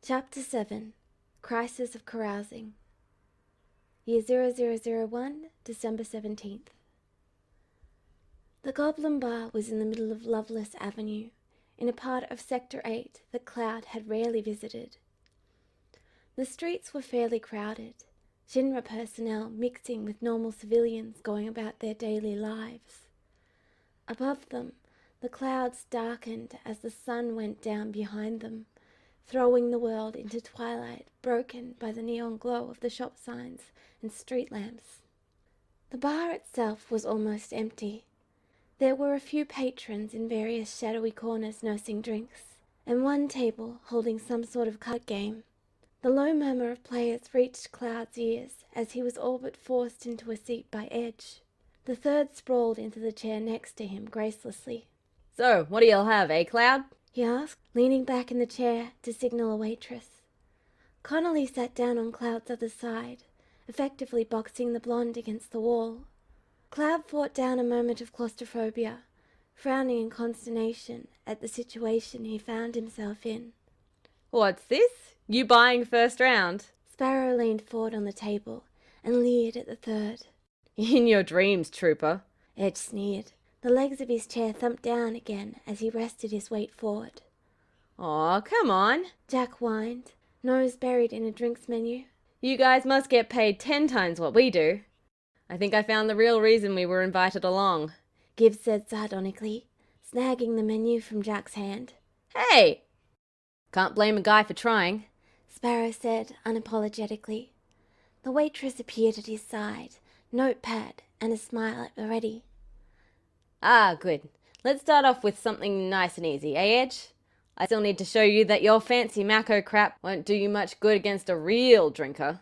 Chapter 7 Crisis of Carousing. Year 0001, December 17th. The Goblin Bar was in the middle of Loveless Avenue, in a part of Sector 8 that Cloud had rarely visited. The streets were fairly crowded, Shinra personnel mixing with normal civilians going about their daily lives. Above them, the clouds darkened as the sun went down behind them, throwing the world into twilight broken by the neon glow of the shop signs and street lamps. The bar itself was almost empty. There were a few patrons in various shadowy corners nursing drinks, and one table holding some sort of card game. The low murmur of players reached Cloud's ears as he was all but forced into a seat by Edge. The third sprawled into the chair next to him gracelessly. "So, what do y'all have, Cloud?" he asked, leaning back in the chair to signal a waitress. Connolly sat down on Cloud's other side, effectively boxing the blonde against the wall. Cloud fought down a moment of claustrophobia, frowning in consternation at the situation he found himself in. "What's this? You buying first round?" Sparrow leaned forward on the table and leered at the third. "In your dreams, trooper," Edge sneered. The legs of his chair thumped down again as he rested his weight forward. "Aw, come on," Jack whined, nose buried in a drinks menu. "You guys must get paid 10 times what we do. I think I found the real reason we were invited along," Gibbs said sardonically, snagging the menu from Jack's hand. "Hey! Can't blame a guy for trying," Sparrow said unapologetically. The waitress appeared at his side, notepad and a smile at the ready. "Ah, good. Let's start off with something nice and easy, Edge? I still need to show you that your fancy Mako crap won't do you much good against a real drinker.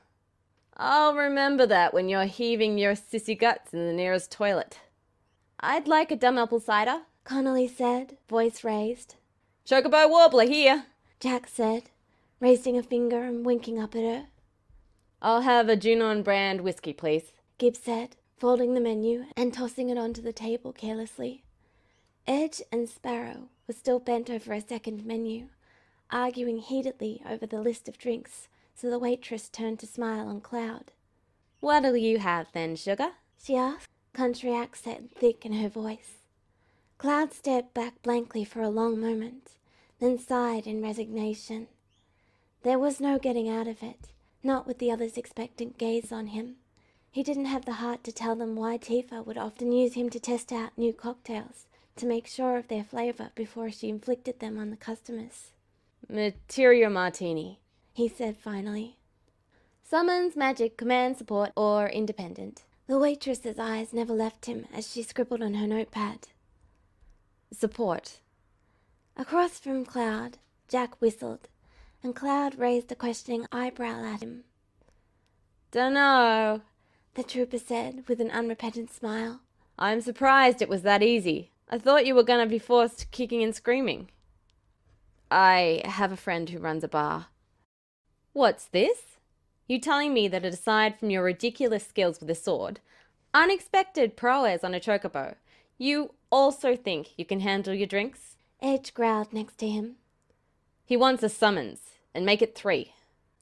I'll remember that when you're heaving your sissy guts in the nearest toilet." "I'd like a dumb apple cider," Connolly said, voice raised. "Chocobo Warbler here," Jack said, raising a finger and winking up at her. "I'll have a Junon brand whiskey, please," Gibbs said, folding the menu and tossing it onto the table carelessly. Edge and Sparrow were still bent over a second menu, arguing heatedly over the list of drinks, so the waitress turned to smile on Cloud. "What'll you have then, sugar?" she asked, country accent thick in her voice. Cloud stared back blankly for a long moment, then sighed in resignation. There was no getting out of it, not with the others' expectant gaze on him. He didn't have the heart to tell them why Tifa would often use him to test out new cocktails, to make sure of their flavor before she inflicted them on the customers. "Materia martini," he said finally. "Summons, magic, command, support, or independent." The waitress's eyes never left him as she scribbled on her notepad. "Support." Across from Cloud, Jack whistled, and Cloud raised a questioning eyebrow at him. "Dunno," the trooper said with an unrepentant smile. "I'm surprised it was that easy. I thought you were gonna be forced kicking and screaming." "I have a friend who runs a bar." "What's this? You telling me that aside from your ridiculous skills with a sword, unexpected prowess on a chocobo, you also think you can handle your drinks?" Edge growled next to him. "He wants a summons, and make it 3.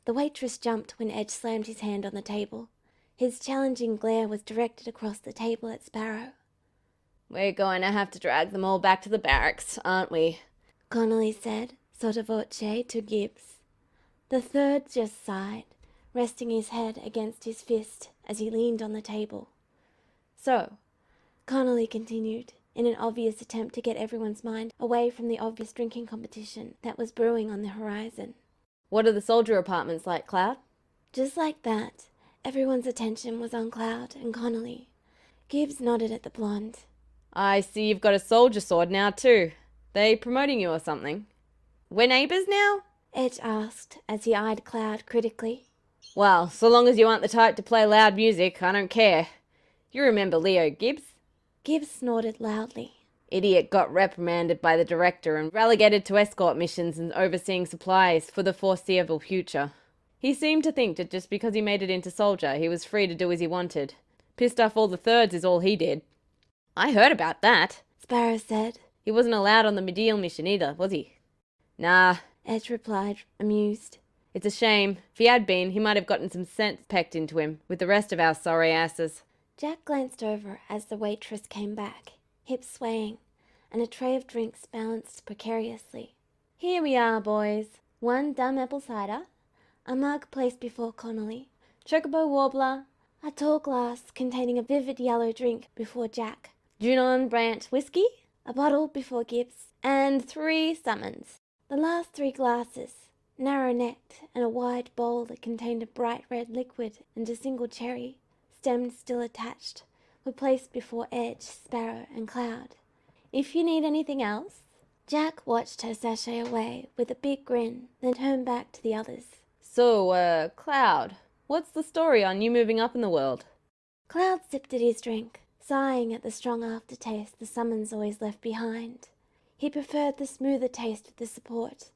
The waitress jumped when Edge slammed his hand on the table. His challenging glare was directed across the table at Sparrow. "We're going to have to drag them all back to the barracks, aren't we?" Connolly said, sotto voce, to Gibbs. The third just sighed, resting his head against his fist as he leaned on the table. "So," Connolly continued, in an obvious attempt to get everyone's mind away from the obvious drinking competition that was brewing on the horizon. "what are the soldier apartments like, Cloud?" Just like that, everyone's attention was on Cloud and Connolly. Gibbs nodded at the blonde. "I see you've got a soldier sword now, too. They promoting you or something?" "We're neighbors now?" Edge asked as he eyed Cloud critically. "Well, so long as you aren't the type to play loud music, I don't care. You remember Leo Gibbs?" Gibbs snorted loudly. "Idiot got reprimanded by the director and relegated to escort missions and overseeing supplies for the foreseeable future. He seemed to think that just because he made it into soldier, he was free to do as he wanted. Pissed off all the thirds is all he did." "I heard about that," Sparrow said. "He wasn't allowed on the Medial mission either, was he?" "Nah," Edge replied, amused. It's a shame. If he had been, he might have gotten some sense pecked into him with the rest of our sorry asses. Jack glanced over as the waitress came back, hips swaying, and a tray of drinks balanced precariously. Here we are, boys. 1 dumb apple cider, a mug placed before Connolly, Chocobo warbler, a tall glass containing a vivid yellow drink before Jack, Junon Branch whiskey, a bottle before Gibbs, and 3 summons. The last 3 glasses, narrow-necked and a wide bowl that contained a bright red liquid and a single cherry, stemmed still attached, were placed before Edge, Sparrow, and Cloud. If you need anything else. Jack watched her sashay away with a big grin, then turned back to the others. So, Cloud, what's the story on you moving up in the world? Cloud sipped at his drink, sighing at the strong aftertaste the summons always left behind. He preferred the smoother taste of the support,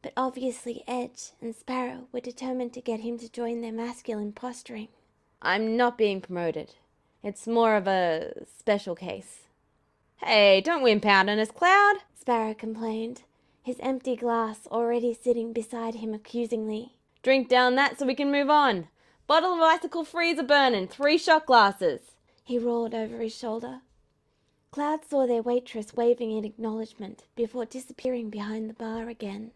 but obviously Edge and Sparrow were determined to get him to join their masculine posturing. I'm not being promoted. It's more of a special case. Hey, don't wimp out on us, Cloud, Sparrow complained, his empty glass already sitting beside him accusingly. Drink down that so we can move on. Bottle of icicle freezer burning, 3 shot glasses, he roared over his shoulder. Cloud saw their waitress waving in acknowledgement before disappearing behind the bar again.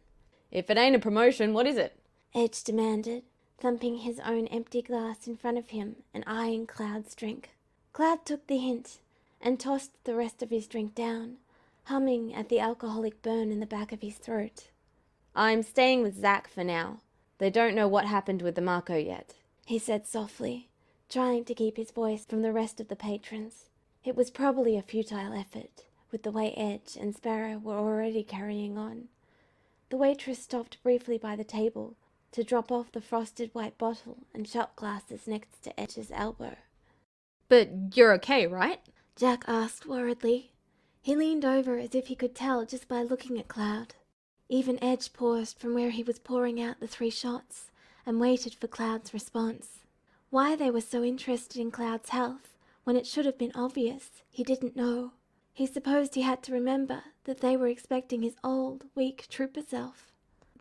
If it ain't a promotion, what is it? Edge demanded, thumping his own empty glass in front of him and eyeing Cloud's drink. Cloud took the hint and tossed the rest of his drink down, humming at the alcoholic burn in the back of his throat. I'm staying with Zack for now. They don't know what happened with the Marco yet, he said softly, trying to keep his voice from the rest of the patrons. It was probably a futile effort, with the way Edge and Sparrow were already carrying on. The waitress stopped briefly by the table to drop off the frosted white bottle and shot glasses next to Edge's elbow. But you're okay, right? Jack asked worriedly. He leaned over as if he could tell just by looking at Cloud. Even Edge paused from where he was pouring out the 3 shots and waited for Cloud's response. Why they were so interested in Cloud's health, when it should have been obvious, he didn't know. He supposed he had to remember that they were expecting his old, weak trooper self.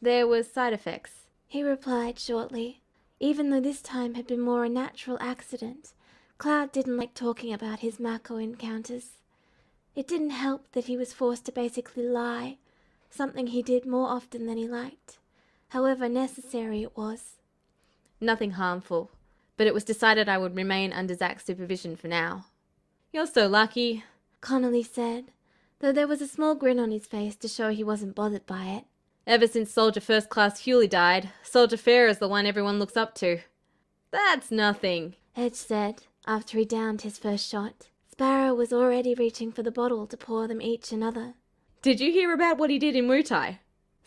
There were side effects, he replied shortly. Even though this time had been more a natural accident, Cloud didn't like talking about his Mako encounters. It didn't help that he was forced to basically lie, something he did more often than he liked, however necessary it was. Nothing harmful, but it was decided I would remain under Zack's supervision for now. You're so lucky, Connolly said, though there was a small grin on his face to show he wasn't bothered by it. Ever since Soldier First Class Hewley died, Soldier Fair is the one everyone looks up to. That's nothing, Edge said, after he downed his first shot. Sparrow was already reaching for the bottle to pour them each another. Did you hear about what he did in Muay Thai?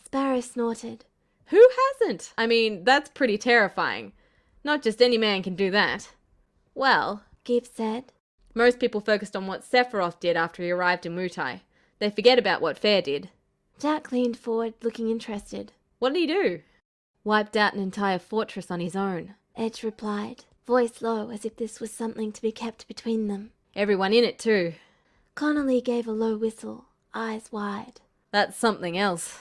Sparrow snorted. Who hasn't? I mean, that's pretty terrifying. Not just any man can do that. Well, Gibbs said, most people focused on what Sephiroth did after he arrived in Muay Thai. They forget about what Fair did. Jack leaned forward, looking interested. What did he do? Wiped out an entire fortress on his own, Edge replied, voice low as if this was something to be kept between them. Everyone in it too. Connolly gave a low whistle, eyes wide. That's something else.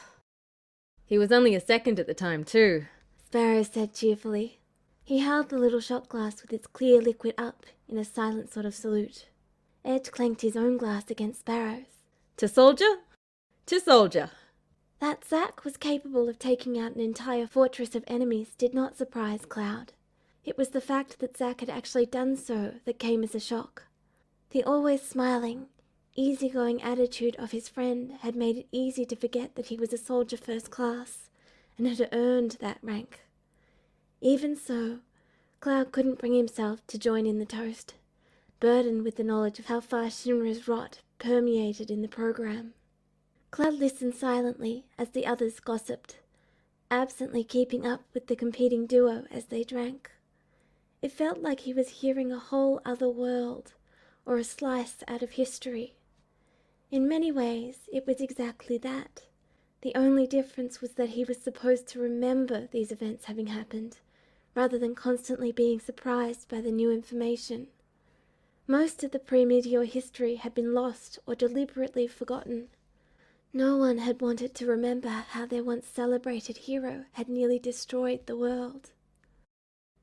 He was only a second at the time too, Sparrow said cheerfully. He held the little shot glass with its clear liquid up in a silent sort of salute. Edge clanked his own glass against Sparrow's. To Soldier? To Soldier. That Zack was capable of taking out an entire fortress of enemies did not surprise Cloud. It was the fact that Zack had actually done so that came as a shock. The always smiling, easygoing attitude of his friend had made it easy to forget that he was a soldier first class, and had earned that rank. Even so, Cloud couldn't bring himself to join in the toast, burdened with the knowledge of how far Shinra's rot permeated in the program. Cloud listened silently as the others gossiped, absently keeping up with the competing duo as they drank. It felt like he was hearing a whole other world, or a slice out of history. In many ways, it was exactly that. The only difference was that he was supposed to remember these events having happened, rather than constantly being surprised by the new information. Most of the pre-meteor history had been lost or deliberately forgotten. No one had wanted to remember how their once celebrated hero had nearly destroyed the world.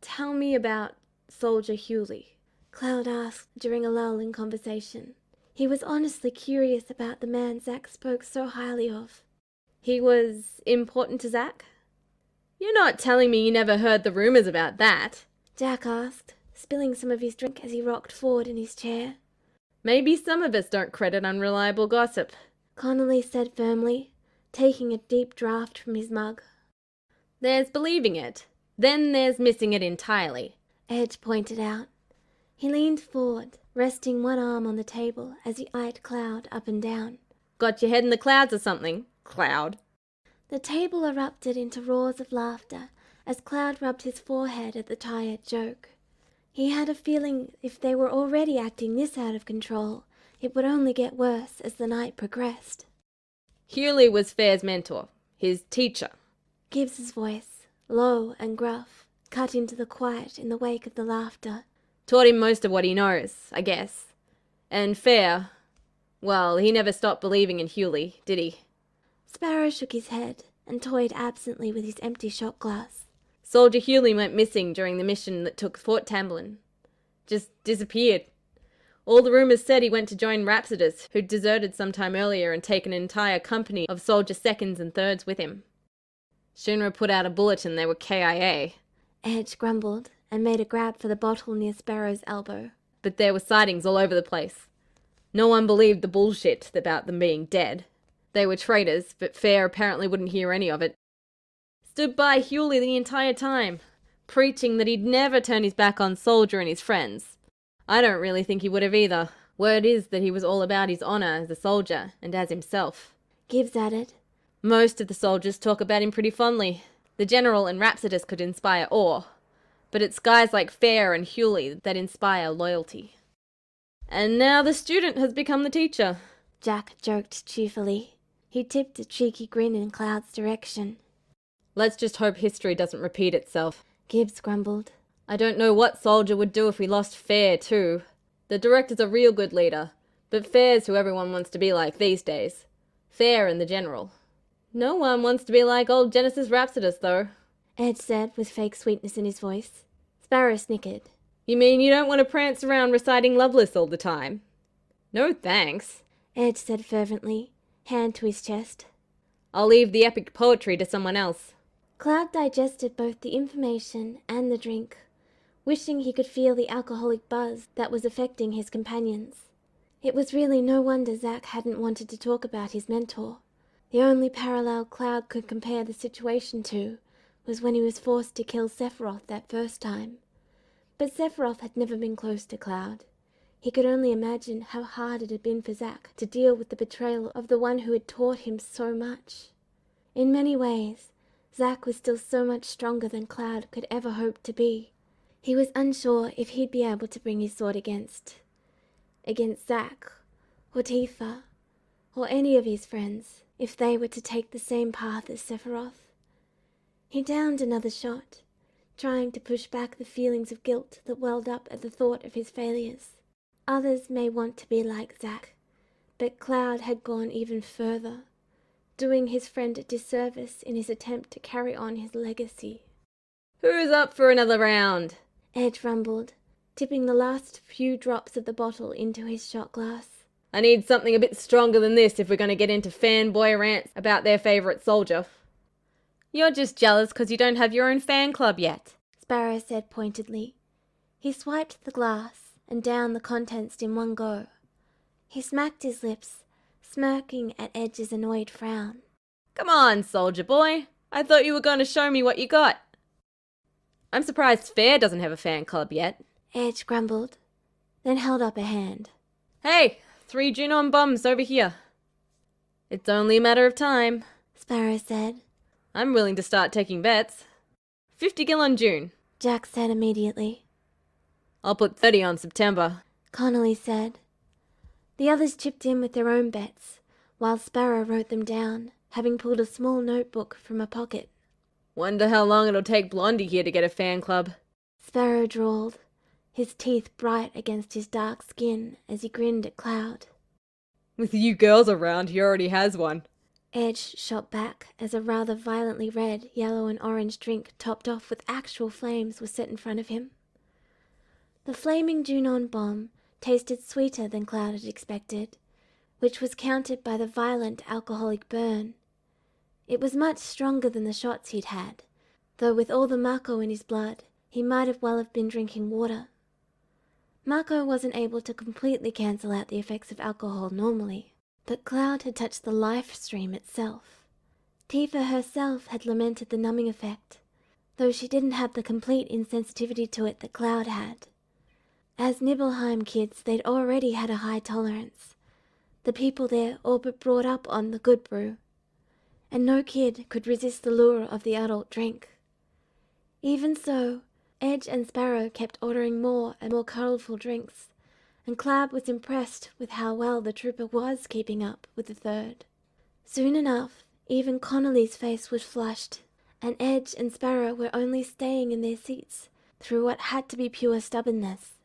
Tell me about Soldier Hewley, Cloud asked during a lull in conversation. He was honestly curious about the man Zack spoke so highly of. He was important to Zack? You're not telling me you never heard the rumors about that? Jack asked, spilling some of his drink as he rocked forward in his chair. Maybe some of us don't credit unreliable gossip, Connolly said firmly, taking a deep draught from his mug. There's believing it, then there's missing it entirely, Edge pointed out. He leaned forward, resting one arm on the table as he eyed Cloud up and down. Got your head in the clouds or something, Cloud? The table erupted into roars of laughter as Cloud rubbed his forehead at the tired joke. He had a feeling if they were already acting this out of control, it would only get worse as the night progressed. Hewley was Fair's mentor, his teacher. Gibbs's voice, low and gruff, cut into the quiet in the wake of the laughter. Taught him most of what he knows, I guess. And Fair, well, he never stopped believing in Hewley, did he? Sparrow shook his head and toyed absently with his empty shot glass. Soldier Hewley went missing during the mission that took Fort Tamblin. Just disappeared. All the rumors said he went to join Rhapsodus, who'd deserted some time earlier and taken an entire company of soldier seconds and thirds with him. Shinra put out a bulletin they were KIA. Edge grumbled and made a grab for the bottle near Sparrow's elbow. But there were sightings all over the place. No one believed the bullshit about them being dead. They were traitors, but Fair apparently wouldn't hear any of it. Stood by Hewley the entire time, preaching that he'd never turn his back on Soldier and his friends. I don't really think he would have either. Word is that he was all about his honor as a soldier and as himself. Gibbs added. Most of the soldiers talk about him pretty fondly. The general and Rhapsodus could inspire awe, but it's guys like Fair and Hewley that inspire loyalty. And now the student has become the teacher. Jack joked cheerfully. He tipped a cheeky grin in Cloud's direction. Let's just hope history doesn't repeat itself. Gibbs grumbled. I don't know what Soldier would do if we lost Fair, too. The director's a real good leader, but Fair's who everyone wants to be like these days. Fair and the general. No one wants to be like old Genesis Rhapsodus, though. Ed said with fake sweetness in his voice. Sparrow snickered. You mean you don't want to prance around reciting Loveless all the time? No thanks, Ed said fervently, hand to his chest. I'll leave the epic poetry to someone else. Cloud digested both the information and the drink, wishing he could feel the alcoholic buzz that was affecting his companions. It was really no wonder Zack hadn't wanted to talk about his mentor. The only parallel Cloud could compare the situation to was when he was forced to kill Sephiroth that first time. But Sephiroth had never been close to Cloud. He could only imagine how hard it had been for Zack to deal with the betrayal of the one who had taught him so much. In many ways, Zack was still so much stronger than Cloud could ever hope to be. He was unsure if he'd be able to bring his sword against Zack, or Tifa, or any of his friends, if they were to take the same path as Sephiroth. He downed another shot, trying to push back the feelings of guilt that welled up at the thought of his failures. Others may want to be like Zack, but Cloud had gone even further, doing his friend a disservice in his attempt to carry on his legacy. Who's up for another round? Edge rumbled, tipping the last few drops of the bottle into his shot glass. I need something a bit stronger than this if we're going to get into fanboy rants about their favourite soldier. You're just jealous because you don't have your own fan club yet, Sparrow said pointedly. He swiped the glass and downed the contents in one go. He smacked his lips, smirking at Edge's annoyed frown. Come on, soldier boy. I thought you were going to show me what you got. I'm surprised Fair doesn't have a fan club yet. Edge grumbled, then held up a hand. Hey, 3 Junon bombs over here. It's only a matter of time, Sparrow said. I'm willing to start taking bets. 50 gil on June. Jack said immediately. I'll put 30 on September, Connolly said. The others chipped in with their own bets, while Sparrow wrote them down, having pulled a small notebook from a pocket. Wonder how long it'll take Blondie here to get a fan club. Sparrow drawled, his teeth bright against his dark skin as he grinned at Cloud. With you girls around, he already has one. Edge shot back as a rather violently red, yellow and orange drink topped off with actual flames was set in front of him. The flaming Junon bomb tasted sweeter than Cloud had expected, which was countered by the violent alcoholic burn. It was much stronger than the shots he'd had, though with all the Mako in his blood, he might have well have been drinking water. Mako wasn't able to completely cancel out the effects of alcohol normally, but Cloud had touched the life stream itself. Tifa herself had lamented the numbing effect, though she didn't have the complete insensitivity to it that Cloud had. As Nibelheim kids, they'd already had a high tolerance. The people there all but brought up on the good brew, and no kid could resist the lure of the adult drink. Even so, Edge and Sparrow kept ordering more and more colourful drinks, and Cloud was impressed with how well the trooper was keeping up with the third. Soon enough, even Connolly's face was flushed, and Edge and Sparrow were only staying in their seats through what had to be pure stubbornness.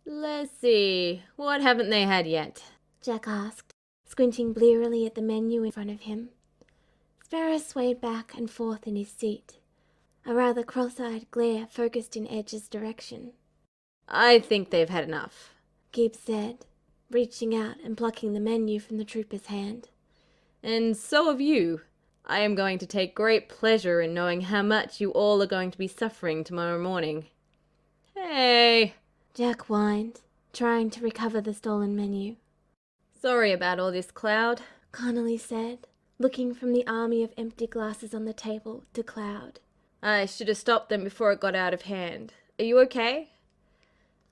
Let's see, what haven't they had yet? Jack asked, squinting blearily at the menu in front of him. Sparrow swayed back and forth in his seat, a rather cross-eyed glare focused in Edge's direction. I think they've had enough, Gibbs said, reaching out and plucking the menu from the trooper's hand. And so have you. I am going to take great pleasure in knowing how much you all are going to be suffering tomorrow morning. Hey! Jack whined, trying to recover the stolen menu. Sorry about all this, Cloud, Connolly said, looking from the army of empty glasses on the table to Cloud. I should have stopped them before it got out of hand. Are you okay?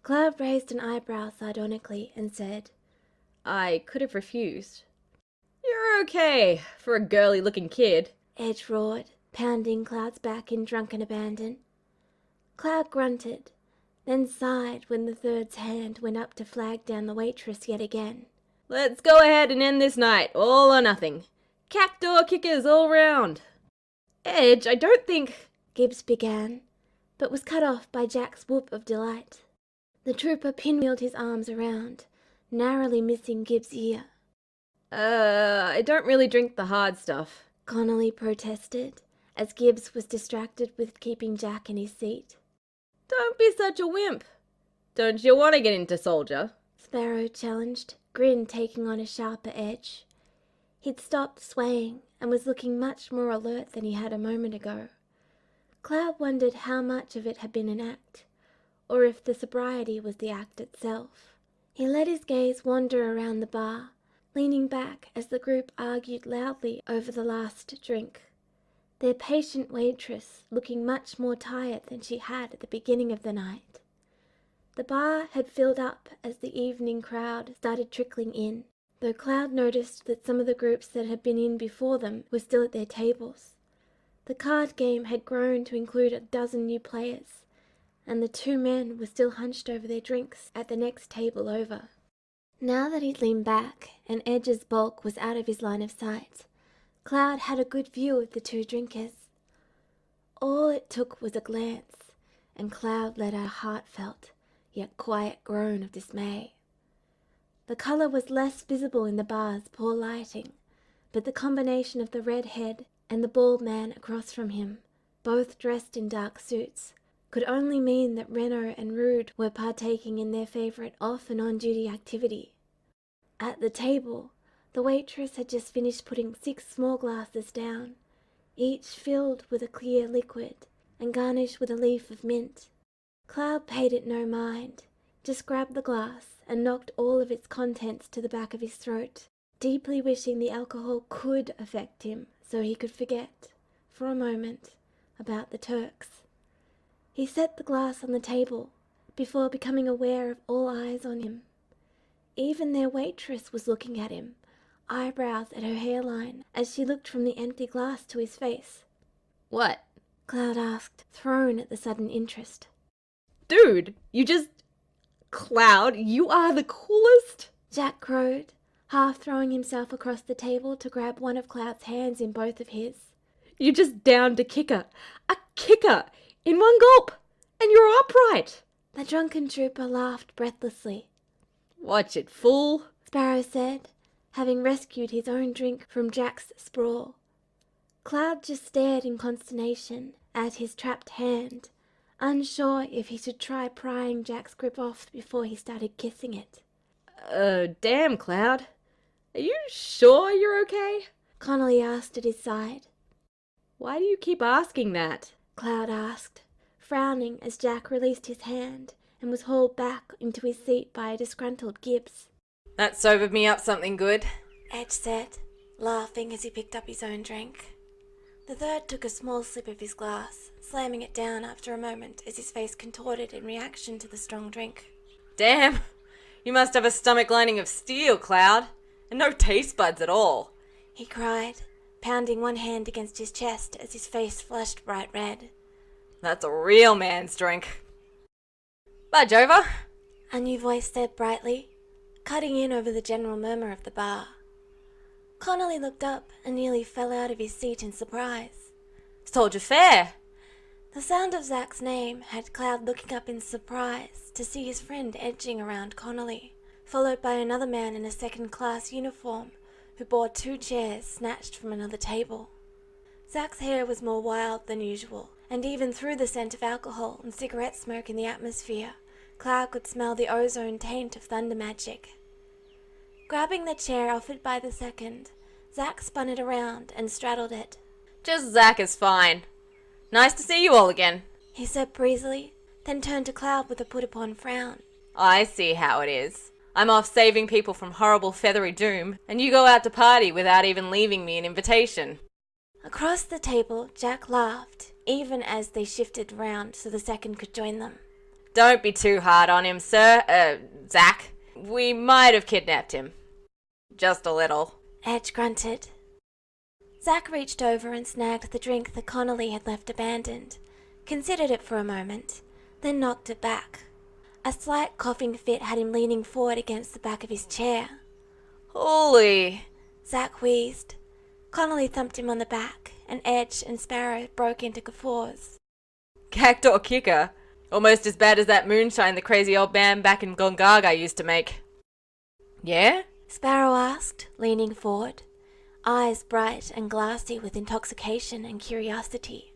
Cloud raised an eyebrow sardonically and said, I could have refused. You're okay for a girly-looking kid, Edge roared, pounding Cloud's back in drunken abandon. Cloud grunted, then sighed when the third's hand went up to flag down the waitress yet again. Let's go ahead and end this night, all or nothing. Cactor kickers all round. Edge, I don't think... Gibbs began, but was cut off by Jack's whoop of delight. The trooper pinwheeled his arms around, narrowly missing Gibbs' ear. I don't really drink the hard stuff, Connolly protested, as Gibbs was distracted with keeping Jack in his seat. Don't be such a wimp. Don't you want to get into Soldier? Sparrow challenged, grin taking on a sharper edge. He'd stopped swaying and was looking much more alert than he had a moment ago. Cloud wondered how much of it had been an act, or if the sobriety was the act itself. He let his gaze wander around the bar, leaning back as the group argued loudly over the last drink, their patient waitress looking much more tired than she had at the beginning of the night. The bar had filled up as the evening crowd started trickling in, though Cloud noticed that some of the groups that had been in before them were still at their tables. The card game had grown to include a dozen new players, and the two men were still hunched over their drinks at the next table over. Now that he'd leaned back and Edge's bulk was out of his line of sight, Cloud had a good view of the two drinkers. All it took was a glance, and Cloud let out a heartfelt, yet quiet groan of dismay. The colour was less visible in the bar's poor lighting, but the combination of the red head and the bald man across from him, both dressed in dark suits, could only mean that Renault and Rude were partaking in their favourite off and on-duty activity. At the table, the waitress had just finished putting 6 small glasses down, each filled with a clear liquid and garnished with a leaf of mint. Cloud paid it no mind, just grabbed the glass and knocked all of its contents to the back of his throat, deeply wishing the alcohol could affect him so he could forget, for a moment, about the Turks. He set the glass on the table before becoming aware of all eyes on him. Even their waitress was looking at him, eyebrows at her hairline, as she looked from the empty glass to his face. What? Cloud asked, thrown at the sudden interest. Dude, you just... Cloud, you are the coolest! Jack crowed, half throwing himself across the table to grab one of Cloud's hands in both of his. You just downed a kicker. A kicker! In one gulp! And you're upright! The drunken trooper laughed breathlessly. Watch it, fool, Sparrow said, having rescued his own drink from Jack's sprawl. Cloud just stared in consternation at his trapped hand, unsure if he should try prying Jack's grip off before he started kissing it. Damn, Cloud. Are you sure you're okay? Connolly asked at his side. Why do you keep asking that? Cloud asked, frowning as Jack released his hand and was hauled back into his seat by a disgruntled Gibbs. That sobered me up something good, Edge said, laughing as he picked up his own drink. The third took a small sip of his glass, slamming it down after a moment as his face contorted in reaction to the strong drink. Damn, you must have a stomach lining of steel, Cloud, and no taste buds at all, he cried, pounding one hand against his chest as his face flushed bright red. That's a real man's drink. Budge over, a new voice said brightly, cutting in over the general murmur of the bar. Connolly looked up and nearly fell out of his seat in surprise. Soldier fair. The sound of Zach's name had Cloud looking up in surprise to see his friend edging around Connolly, followed by another man in a second-class uniform who bore 2 chairs snatched from another table. Zach's hair was more wild than usual, and even through the scent of alcohol and cigarette smoke in the atmosphere, Cloud could smell the ozone taint of thunder magic. Grabbing the chair offered by the second, Zach spun it around and straddled it. Just Zach is fine. Nice to see you all again, he said breezily, then turned to Cloud with a put-upon frown. I see how it is. I'm off saving people from horrible feathery doom, and you go out to party without even leaving me an invitation. Across the table, Jack laughed, even as they shifted round so the second could join them. Don't be too hard on him, sir. Zach. We might have kidnapped him. Just a little. Edge grunted. Zach reached over and snagged the drink that Connolly had left abandoned, considered it for a moment, then knocked it back. A slight coughing fit had him leaning forward against the back of his chair. Holy! Zach wheezed. Connolly thumped him on the back, and Edge and Sparrow broke into guffaws. Cactor kicker. Almost as bad as that moonshine the crazy old man back in Gongaga used to make. Yeah? Sparrow asked, leaning forward, eyes bright and glassy with intoxication and curiosity.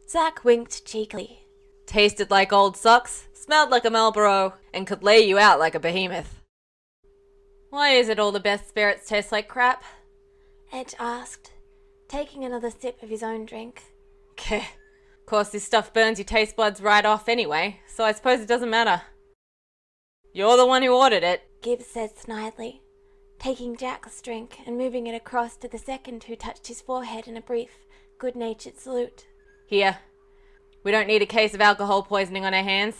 Zach winked cheekily. Tasted like old socks, smelled like a Marlboro, and could lay you out like a behemoth. Why is it all the best spirits taste like crap? Edge asked, taking another sip of his own drink. Keh. Of course, this stuff burns your taste buds right off anyway, so I suppose it doesn't matter. You're the one who ordered it, Gibbs said snidely, taking Jack's drink and moving it across to the second who touched his forehead in a brief, good-natured salute. Here. We don't need a case of alcohol poisoning on our hands.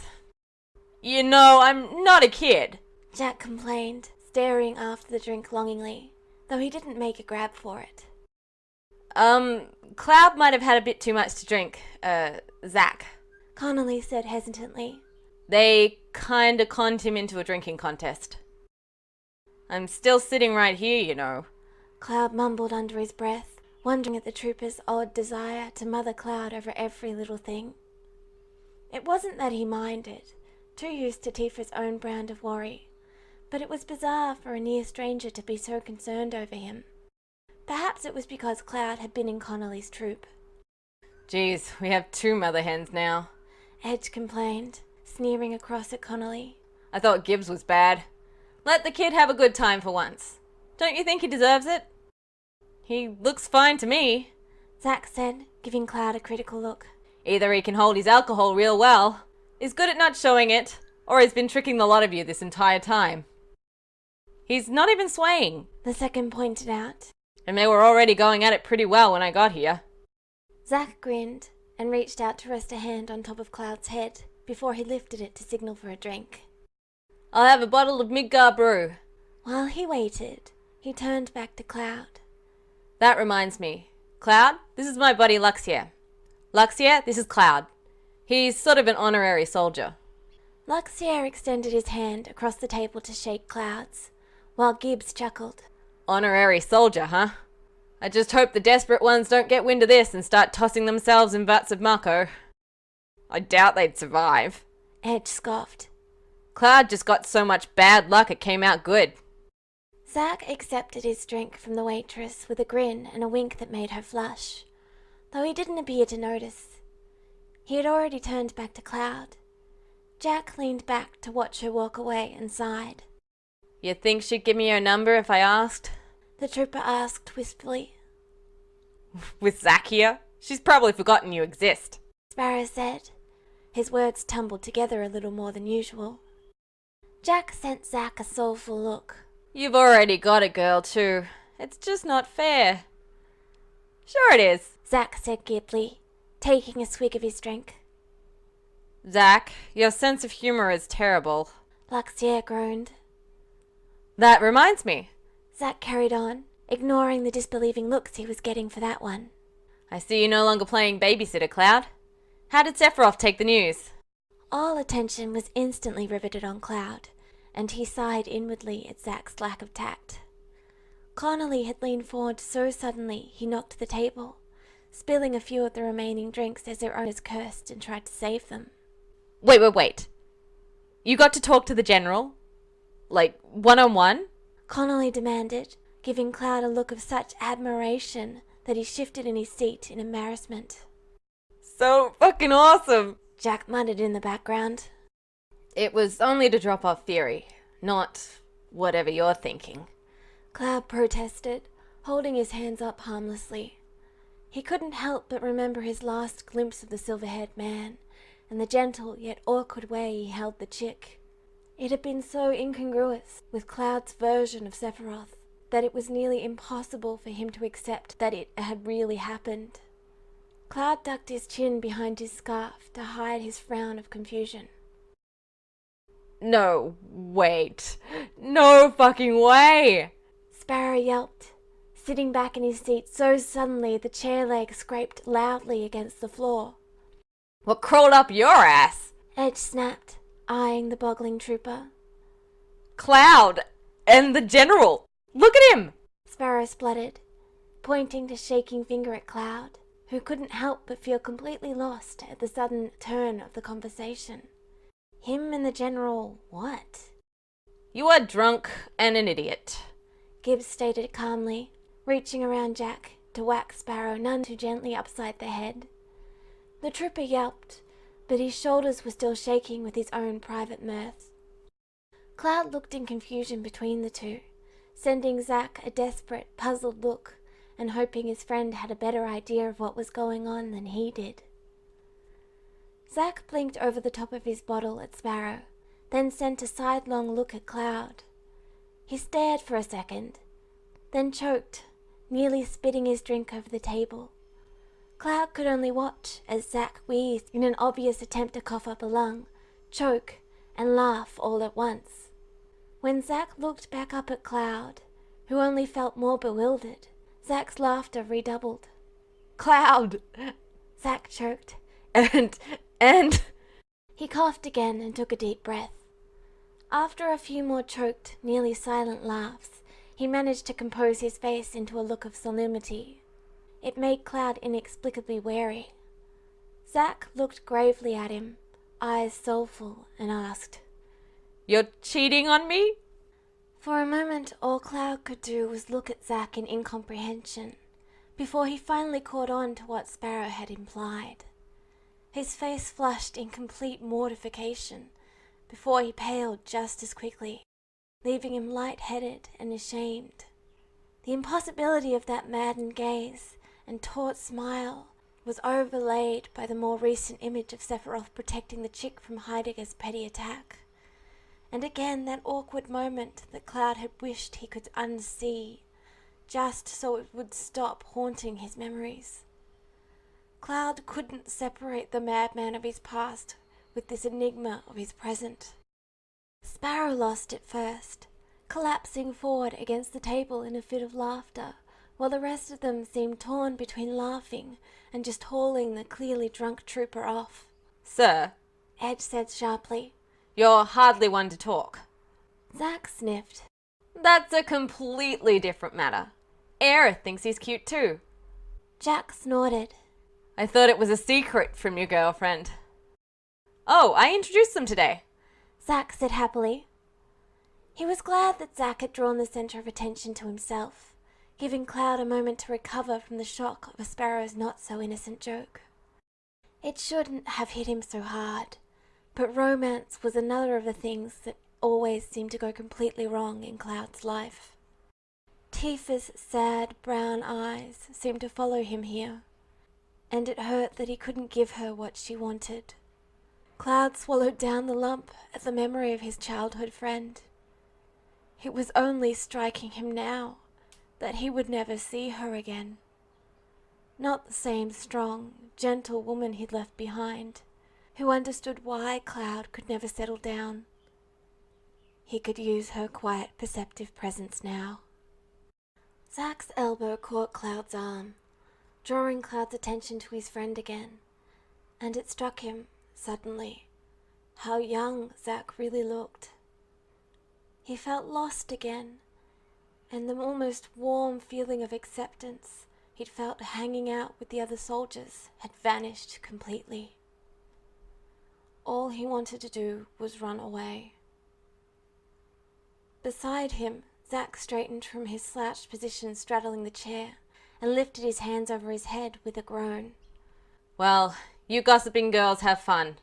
You know, I'm not a kid, Jack complained, staring after the drink longingly, though he didn't make a grab for it. Cloud might have had a bit too much to drink, Zach. Connolly said hesitantly. They kinda conned him into a drinking contest. I'm still sitting right here, you know. Cloud mumbled under his breath, wondering at the trooper's odd desire to mother Cloud over every little thing. It wasn't that he minded, too used to Tifa's own brand of worry, but it was bizarre for a near stranger to be so concerned over him. Perhaps it was because Cloud had been in Connolly's troop. Geez, we have 2 mother hens now, Edge complained, sneering across at Connolly. I thought Gibbs was bad. Let the kid have a good time for once. Don't you think he deserves it? He looks fine to me, Zach said, giving Cloud a critical look. Either he can hold his alcohol real well, is good at not showing it, or he's been tricking the lot of you this entire time. He's not even swaying, the second pointed out. And they were already going at it pretty well when I got here. Zach grinned and reached out to rest a hand on top of Cloud's head before he lifted it to signal for a drink. I'll have a bottle of Midgar brew. While he waited, he turned back to Cloud. That reminds me. Cloud, this is my buddy Luxier. Luxier, this is Cloud. He's sort of an honorary soldier. Luxier extended his hand across the table to shake Cloud's, while Gibbs chuckled. Honorary soldier, huh? I just hope the desperate ones don't get wind of this and start tossing themselves in vats of Mako. I doubt they'd survive. Edge scoffed. Cloud just got so much bad luck it came out good. Zack accepted his drink from the waitress with a grin and a wink that made her flush, though he didn't appear to notice. He had already turned back to Cloud. Jack leaned back to watch her walk away and sighed. You think she'd give me her number if I asked? The trooper asked wistfully. With Zack here? She's probably forgotten you exist, Sparrow said. His words tumbled together a little more than usual. Jack sent Zack a soulful look. You've already got a girl too. It's just not fair. Sure it is, Zack said glibly, taking a swig of his drink. Zack, your sense of humor is terrible. Luxier groaned. That reminds me. Zack carried on, ignoring the disbelieving looks he was getting for that one. I see you're no longer playing babysitter, Cloud. How did Sephiroth take the news? All attention was instantly riveted on Cloud, and he sighed inwardly at Zack's lack of tact. Connolly had leaned forward so suddenly he knocked the table, spilling a few of the remaining drinks as their owners cursed and tried to save them. Wait. You got to talk to the General? Like, one-on-one? Connolly demanded, giving Cloud a look of such admiration that he shifted in his seat in embarrassment. So fucking awesome, Jack muttered in the background. It was only to drop off theory, not whatever you're thinking. Cloud protested, holding his hands up harmlessly. He couldn't help but remember his last glimpse of the silver-haired man, and the gentle yet awkward way he held the chick. It had been so incongruous with Cloud's version of Sephiroth that it was nearly impossible for him to accept that it had really happened. Cloud ducked his chin behind his scarf to hide his frown of confusion. No, wait. No fucking way! Sparrow yelped, sitting back in his seat so suddenly the chair leg scraped loudly against the floor. What crawled up your ass? Edge snapped, eyeing the boggling trooper. Cloud! And the General! Look at him! Sparrow spluttered, pointing the shaking finger at Cloud, who couldn't help but feel completely lost at the sudden turn of the conversation. Him and the General, what? You are drunk and an idiot, Gibbs stated calmly, reaching around Jack to whack Sparrow none too gently upside the head. The trooper yelped, but his shoulders were still shaking with his own private mirth. Cloud looked in confusion between the two, sending Zack a desperate, puzzled look and hoping his friend had a better idea of what was going on than he did. Zack blinked over the top of his bottle at Sparrow, then sent a sidelong look at Cloud. He stared for a second, then choked, nearly spitting his drink over the table. Cloud could only watch as Zack wheezed in an obvious attempt to cough up a lung, choke, and laugh all at once. When Zack looked back up at Cloud, who only felt more bewildered, Zack's laughter redoubled. Cloud! Zack choked. And... He coughed again and took a deep breath. After a few more choked, nearly silent laughs, he managed to compose his face into a look of solemnity. It made Cloud inexplicably wary. Zack looked gravely at him, eyes soulful, and asked, You're cheating on me? For a moment, all Cloud could do was look at Zack in incomprehension, before he finally caught on to what Sparrow had implied. His face flushed in complete mortification, before he paled just as quickly, leaving him light-headed and ashamed. The impossibility of that maddened gaze and taut smile was overlaid by the more recent image of Sephiroth protecting the chick from Heidegger's petty attack. And again that awkward moment that Cloud had wished he could unsee, just so it would stop haunting his memories. Cloud couldn't separate the madman of his past with this enigma of his present. Sparrow lost it first, collapsing forward against the table in a fit of laughter, while the rest of them seemed torn between laughing and just hauling the clearly drunk trooper off. Sir, Edge said sharply. You're hardly one to talk. Zack sniffed. That's a completely different matter. Aerith thinks he's cute too. Jack snorted. I thought it was a secret from your girlfriend. Oh, I introduced them today. Zack said happily. He was glad that Zack had drawn the centre of attention to himself, giving Cloud a moment to recover from the shock of a sparrow's not-so-innocent joke. It shouldn't have hit him so hard, but romance was another of the things that always seemed to go completely wrong in Cloud's life. Tifa's sad brown eyes seemed to follow him here, and it hurt that he couldn't give her what she wanted. Cloud swallowed down the lump at the memory of his childhood friend. It was only striking him now that he would never see her again. Not the same strong, gentle woman he'd left behind, who understood why Cloud could never settle down. He could use her quiet, perceptive presence now. Zack's elbow caught Cloud's arm, drawing Cloud's attention to his friend again, and it struck him, suddenly, how young Zack really looked. He felt lost again, and the almost warm feeling of acceptance he'd felt hanging out with the other soldiers had vanished completely. All he wanted to do was run away. Beside him, Zack straightened from his slouched position straddling the chair and lifted his hands over his head with a groan. Well, you gossiping girls have fun.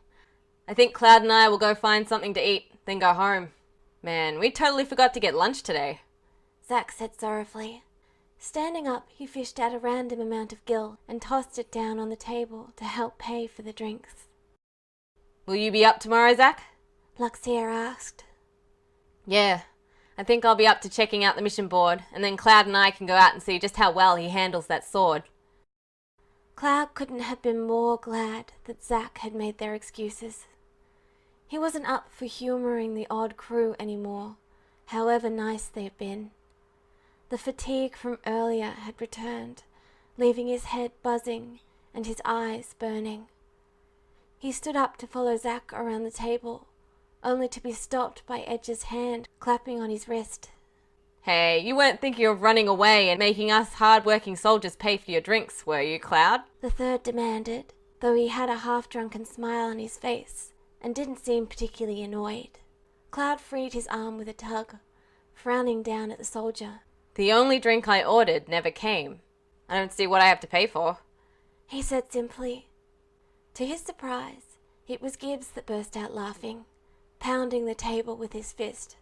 I think Cloud and I will go find something to eat, then go home. Man, we totally forgot to get lunch today, Zack said sorrowfully. Standing up, he fished out a random amount of gill and tossed it down on the table to help pay for the drinks. Will you be up tomorrow, Zack? Luxia asked. Yeah, I think I'll be up to checking out the mission board, and then Cloud and I can go out and see just how well he handles that sword. Cloud couldn't have been more glad that Zack had made their excuses. He wasn't up for humouring the odd crew anymore, however nice they'd been. The fatigue from earlier had returned, leaving his head buzzing and his eyes burning. He stood up to follow Zack around the table, only to be stopped by Edge's hand clapping on his wrist. Hey, you weren't thinking of running away and making us hard-working soldiers pay for your drinks, were you, Cloud? The third demanded, though he had a half-drunken smile on his face and didn't seem particularly annoyed. Cloud freed his arm with a tug, frowning down at the soldier. The only drink I ordered never came. I don't see what I have to pay for, he said simply. To his surprise, it was Gibbs that burst out laughing, pounding the table with his fist.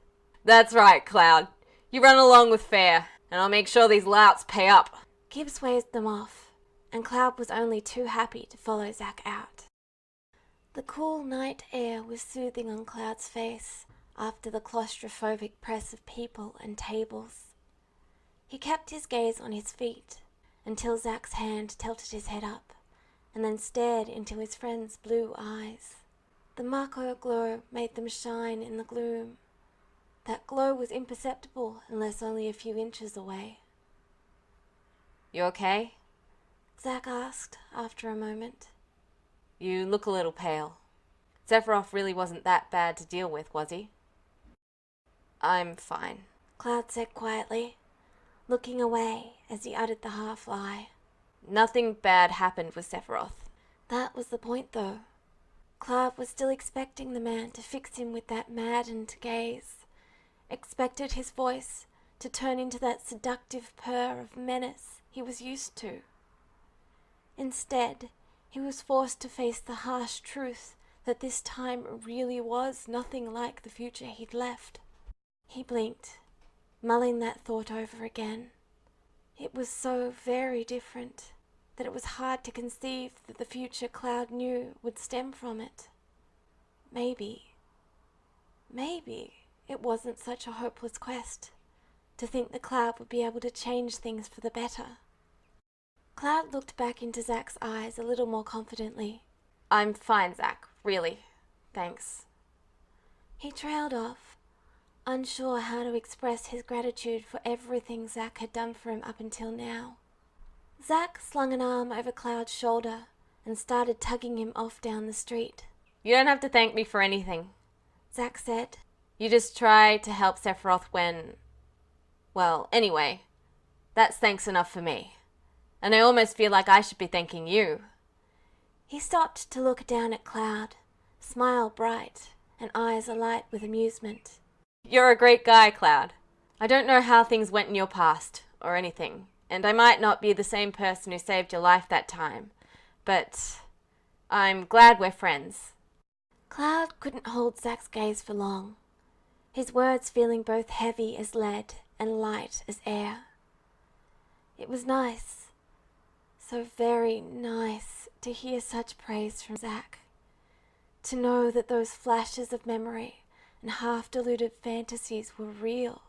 That's right, Cloud. You run along with fair, and I'll make sure these louts pay up. Gibbs waved them off, and Cloud was only too happy to follow Zack out. The cool night air was soothing on Cloud's face after the claustrophobic press of people and tables. He kept his gaze on his feet until Zack's hand tilted his head up, and then stared into his friend's blue eyes. The Mako glow made them shine in the gloom. That glow was imperceptible unless only a few inches away. You okay? Zack asked after a moment. You look a little pale. Sephiroth really wasn't that bad to deal with, was he? I'm fine, Cloud said quietly, looking away as he uttered the half-lie. Nothing bad happened with Sephiroth. That was the point, though. Cloud was still expecting the man to fix him with that maddened gaze, expected his voice to turn into that seductive purr of menace he was used to. Instead, he was forced to face the harsh truth that this time really was nothing like the future he'd left. He blinked, mulling that thought over again. It was so very different that it was hard to conceive that the future Cloud knew would stem from it. Maybe it wasn't such a hopeless quest to think the Cloud would be able to change things for the better. Cloud looked back into Zack's eyes a little more confidently. I'm fine, Zack, really. Thanks. He trailed off, unsure how to express his gratitude for everything Zack had done for him up until now. Zack slung an arm over Cloud's shoulder and started tugging him off down the street. You don't have to thank me for anything, Zack said. You just try to help Sephiroth when... Well, anyway, that's thanks enough for me. And I almost feel like I should be thanking you. He stopped to look down at Cloud, smile bright and eyes alight with amusement. You're a great guy, Cloud. I don't know how things went in your past, or anything, and I might not be the same person who saved your life that time, but I'm glad we're friends. Cloud couldn't hold Zack's gaze for long, his words feeling both heavy as lead and light as air. It was nice, so very nice, to hear such praise from Zack, to know that those flashes of memory and half-deluded fantasies were real,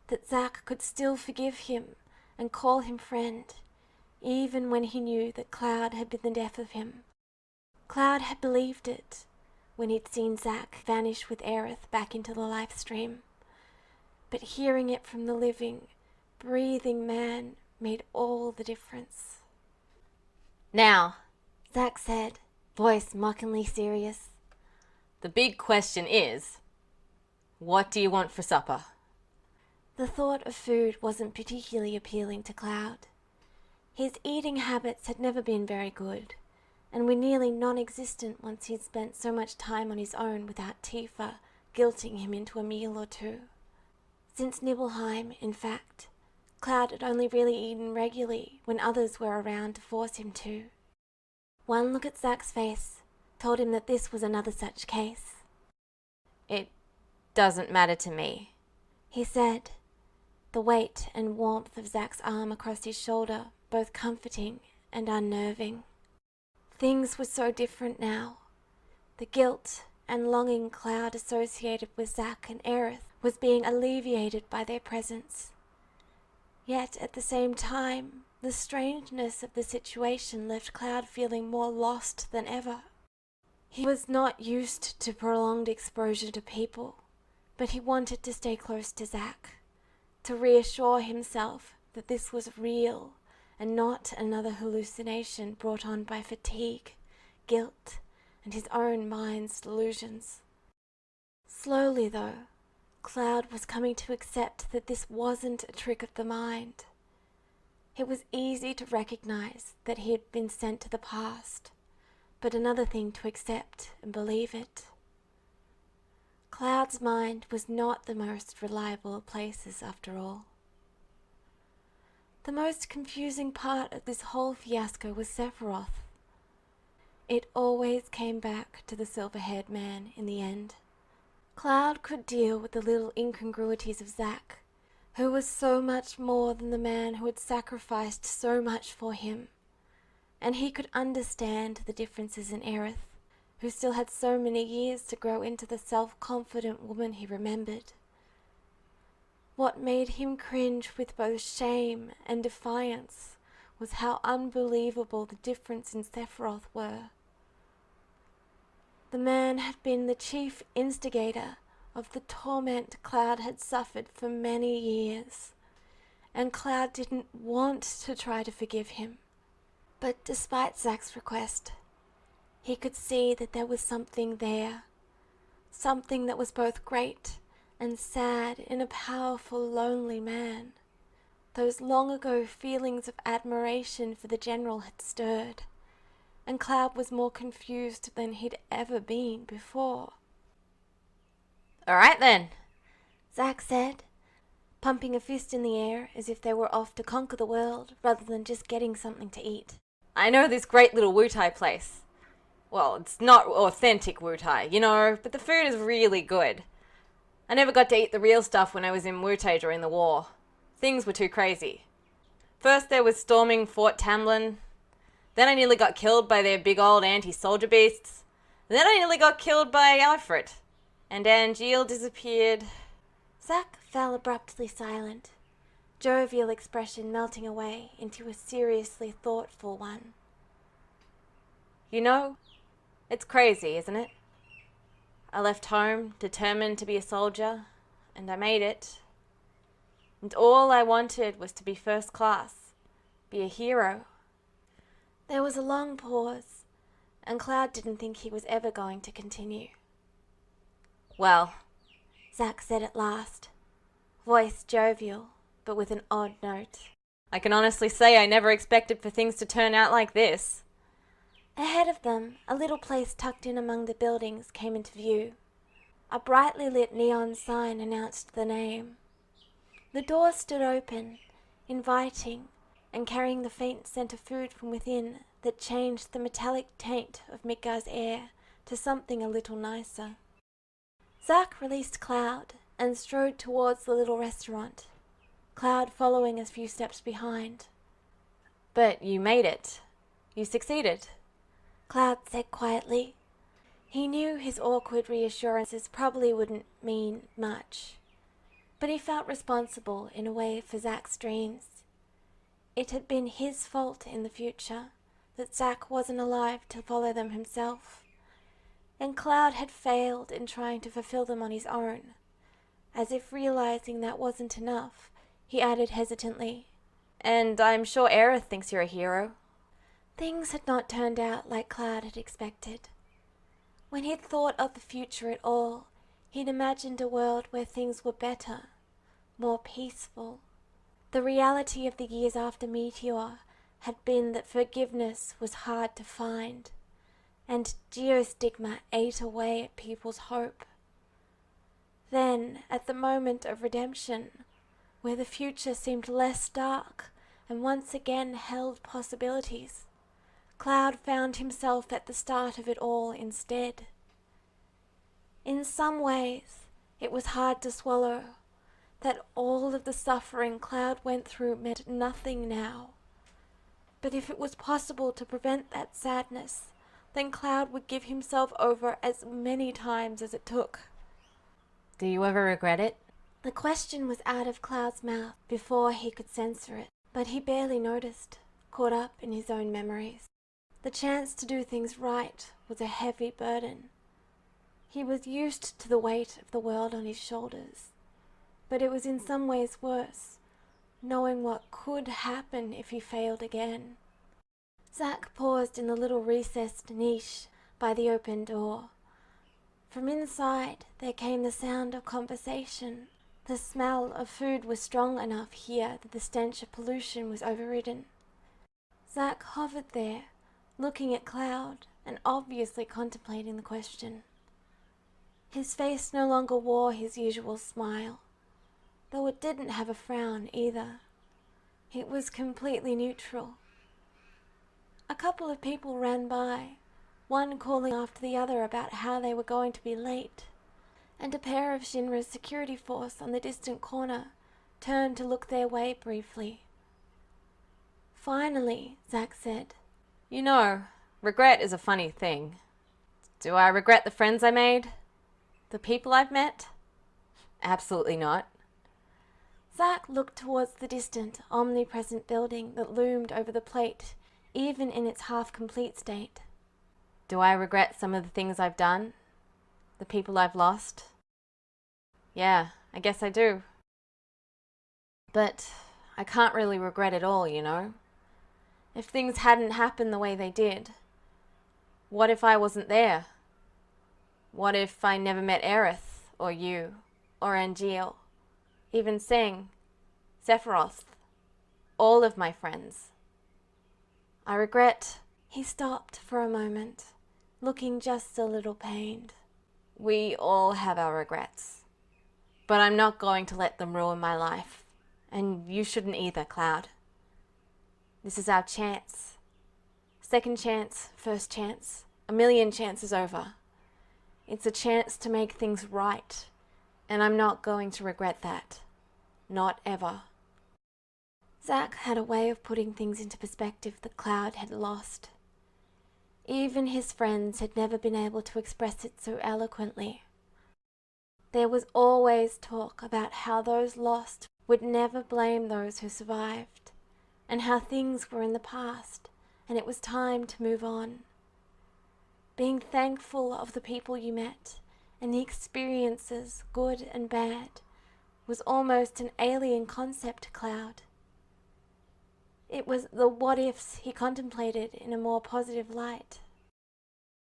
that Zack could still forgive him and call him friend, even when he knew that Cloud had been the death of him. Cloud had believed it when he'd seen Zack vanish with Aerith back into the life stream, but hearing it from the living, breathing man made all the difference. Now, Zack said, voice mockingly serious, the big question is, what do you want for supper? The thought of food wasn't particularly appealing to Cloud. His eating habits had never been very good, and were nearly non-existent once he'd spent so much time on his own without Tifa guilting him into a meal or two. Since Nibelheim, in fact, Cloud had only really eaten regularly when others were around to force him to. One look at Zack's face told him that this was another such case. It doesn't matter to me, he said, the weight and warmth of Zack's arm across his shoulder both comforting and unnerving. Things were so different now. The guilt and longing Cloud associated with Zack and Aerith was being alleviated by their presence. Yet at the same time, the strangeness of the situation left Cloud feeling more lost than ever. He was not used to prolonged exposure to people, but he wanted to stay close to Zack, to reassure himself that this was real and not another hallucination brought on by fatigue, guilt, and his own mind's delusions. Slowly, though, Cloud was coming to accept that this wasn't a trick of the mind. It was easy to recognize that he had been sent to the past, but another thing to accept and believe it. Cloud's mind was not the most reliable of places, after all. The most confusing part of this whole fiasco was Sephiroth. It always came back to the silver-haired man in the end. Cloud could deal with the little incongruities of Zack, who was so much more than the man who had sacrificed so much for him, and he could understand the differences in Aerith, who still had so many years to grow into the self-confident woman he remembered. What made him cringe with both shame and defiance was how unbelievable the difference in Sephiroth were. The man had been the chief instigator of the torment Cloud had suffered for many years, and Cloud didn't want to try to forgive him. But despite Zack's request, he could see that there was something there, something that was both great and sad in a powerful, lonely man. Those long-ago feelings of admiration for the general had stirred, and Cloud was more confused than he'd ever been before. All right then, Zack said, pumping a fist in the air as if they were off to conquer the world rather than just getting something to eat. I know this great little Wu-Tai place. Well, it's not authentic Wu-Tai, you know, but the food is really good. I never got to eat the real stuff when I was in Wu-Tai during the war. Things were too crazy. First there was storming Fort Tamlin. Then I nearly got killed by their big old anti-soldier beasts. And then I nearly got killed by Alfred. And Angeal disappeared. Zack fell abruptly silent, jovial expression melting away into a seriously thoughtful one. You know, it's crazy, isn't it? I left home, determined to be a soldier, and I made it. And all I wanted was to be first class, be a hero. There was a long pause, and Cloud didn't think he was ever going to continue. Well, Zack said at last, voice jovial, but with an odd note. I can honestly say I never expected for things to turn out like this. Ahead of them, a little place tucked in among the buildings came into view. A brightly lit neon sign announced the name. The door stood open, inviting, and carrying the faint scent of food from within that changed the metallic taint of Midgar's air to something a little nicer. Zack released Cloud and strode towards the little restaurant, Cloud following a few steps behind. But you made it. You succeeded, Cloud said quietly. He knew his awkward reassurances probably wouldn't mean much, but he felt responsible in a way for Zack's dreams. It had been his fault in the future that Zack wasn't alive to follow them himself, and Cloud had failed in trying to fulfill them on his own. As if realizing that wasn't enough, he added hesitantly, "And I'm sure Aerith thinks you're a hero." Things had not turned out like Cloud had expected. When he'd thought of the future at all, he'd imagined a world where things were better, more peaceful. The reality of the years after Meteor had been that forgiveness was hard to find, and geostigma ate away at people's hope. Then, at the moment of redemption, where the future seemed less dark and once again held possibilities, Cloud found himself at the start of it all instead. In some ways, it was hard to swallow that all of the suffering Cloud went through meant nothing now. But if it was possible to prevent that sadness, then Cloud would give himself over as many times as it took. Do you ever regret it? The question was out of Cloud's mouth before he could censor it, but he barely noticed, caught up in his own memories. The chance to do things right was a heavy burden. He was used to the weight of the world on his shoulders, but it was in some ways worse, knowing what could happen if he failed again. Zack paused in the little recessed niche by the open door. From inside there came the sound of conversation. The smell of food was strong enough here that the stench of pollution was overridden. Zack hovered there, looking at Cloud and obviously contemplating the question. His face no longer wore his usual smile, though it didn't have a frown either. It was completely neutral. A couple of people ran by, one calling after the other about how they were going to be late, and a pair of Shinra's security force on the distant corner turned to look their way briefly. Finally, Zack said, "You know, regret is a funny thing. Do I regret the friends I made? The people I've met? Absolutely not." Zack looked towards the distant, omnipresent building that loomed over the plate, even in its half-complete state. Do I regret some of the things I've done? The people I've lost? Yeah, I guess I do. But I can't really regret it all, you know? If things hadn't happened the way they did, what if I wasn't there? What if I never met Aerith, or you, or Angeal, even Sing, Sephiroth, all of my friends? I regret. He stopped for a moment, looking just a little pained. We all have our regrets, but I'm not going to let them ruin my life, and you shouldn't either, Cloud. This is our chance. Second chance, first chance, a million chances over. It's a chance to make things right, and I'm not going to regret that. Not ever. Zack had a way of putting things into perspective that Cloud had lost. Even his friends had never been able to express it so eloquently. There was always talk about how those lost would never blame those who survived, and how things were in the past, and it was time to move on. Being thankful of the people you met, and the experiences, good and bad, was almost an alien concept to Cloud. It was the what-ifs he contemplated in a more positive light.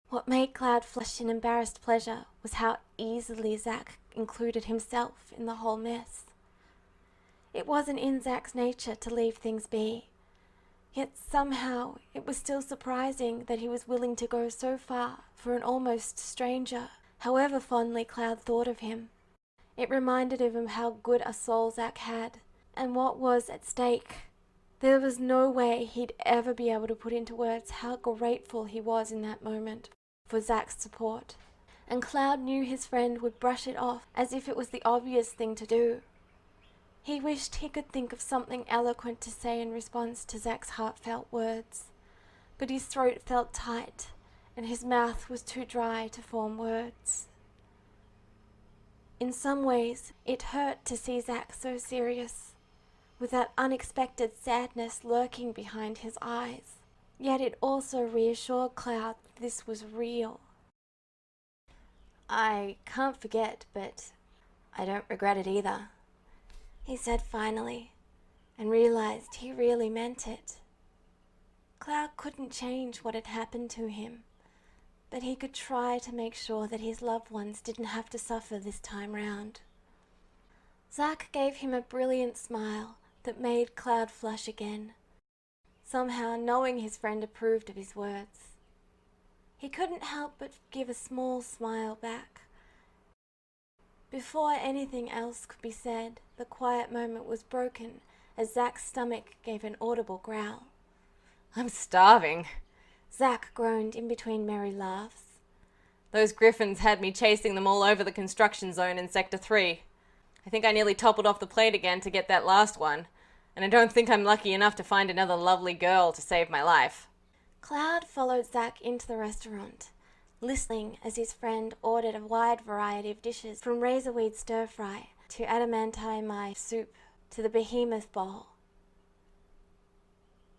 What made Cloud flush in embarrassed pleasure was how easily Zack included himself in the whole mess. It wasn't in Zack's nature to leave things be, yet somehow it was still surprising that he was willing to go so far for an almost stranger, however fondly Cloud thought of him. It reminded him of how good a soul Zack had, and what was at stake. There was no way he'd ever be able to put into words how grateful he was in that moment for Zack's support, and Cloud knew his friend would brush it off as if it was the obvious thing to do. He wished he could think of something eloquent to say in response to Zack's heartfelt words, but his throat felt tight, and his mouth was too dry to form words. In some ways, it hurt to see Zack so serious, with that unexpected sadness lurking behind his eyes. Yet it also reassured Cloud that this was real. "I can't forget, but I don't regret it either," he said finally, and realized he really meant it. Cloud couldn't change what had happened to him, but he could try to make sure that his loved ones didn't have to suffer this time round. Zack gave him a brilliant smile that made Cloud flush again, somehow knowing his friend approved of his words. He couldn't help but give a small smile back. Before anything else could be said, the quiet moment was broken as Zack's stomach gave an audible growl. "I'm starving," Zack groaned in between merry laughs. "Those griffins had me chasing them all over the construction zone in Sector 3. I think I nearly toppled off the plate again to get that last one, and I don't think I'm lucky enough to find another lovely girl to save my life." Cloud followed Zack into the restaurant, listening as his friend ordered a wide variety of dishes, from razorweed stir-fry to adamantine soup to the behemoth bowl.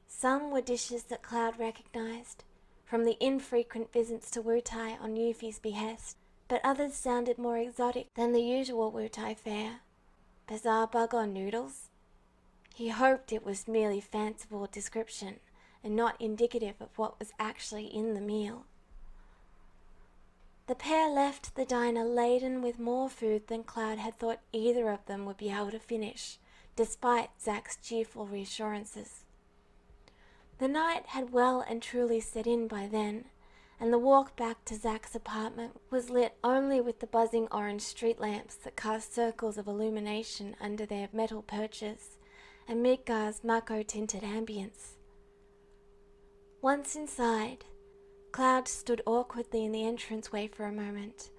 Some were dishes that Cloud recognized, from the infrequent visits to Wutai on Yuffie's behest, but others sounded more exotic than the usual Wutai fare. Bizarre bug-on noodles? He hoped it was merely fanciful description and not indicative of what was actually in the meal. The pair left the diner laden with more food than Cloud had thought either of them would be able to finish, despite Zack's cheerful reassurances. The night had well and truly set in by then, and the walk back to Zack's apartment was lit only with the buzzing orange street lamps that cast circles of illumination under their metal perches, and Midgar's mako-tinted ambience. Once inside, Cloud stood awkwardly in the entranceway for a moment,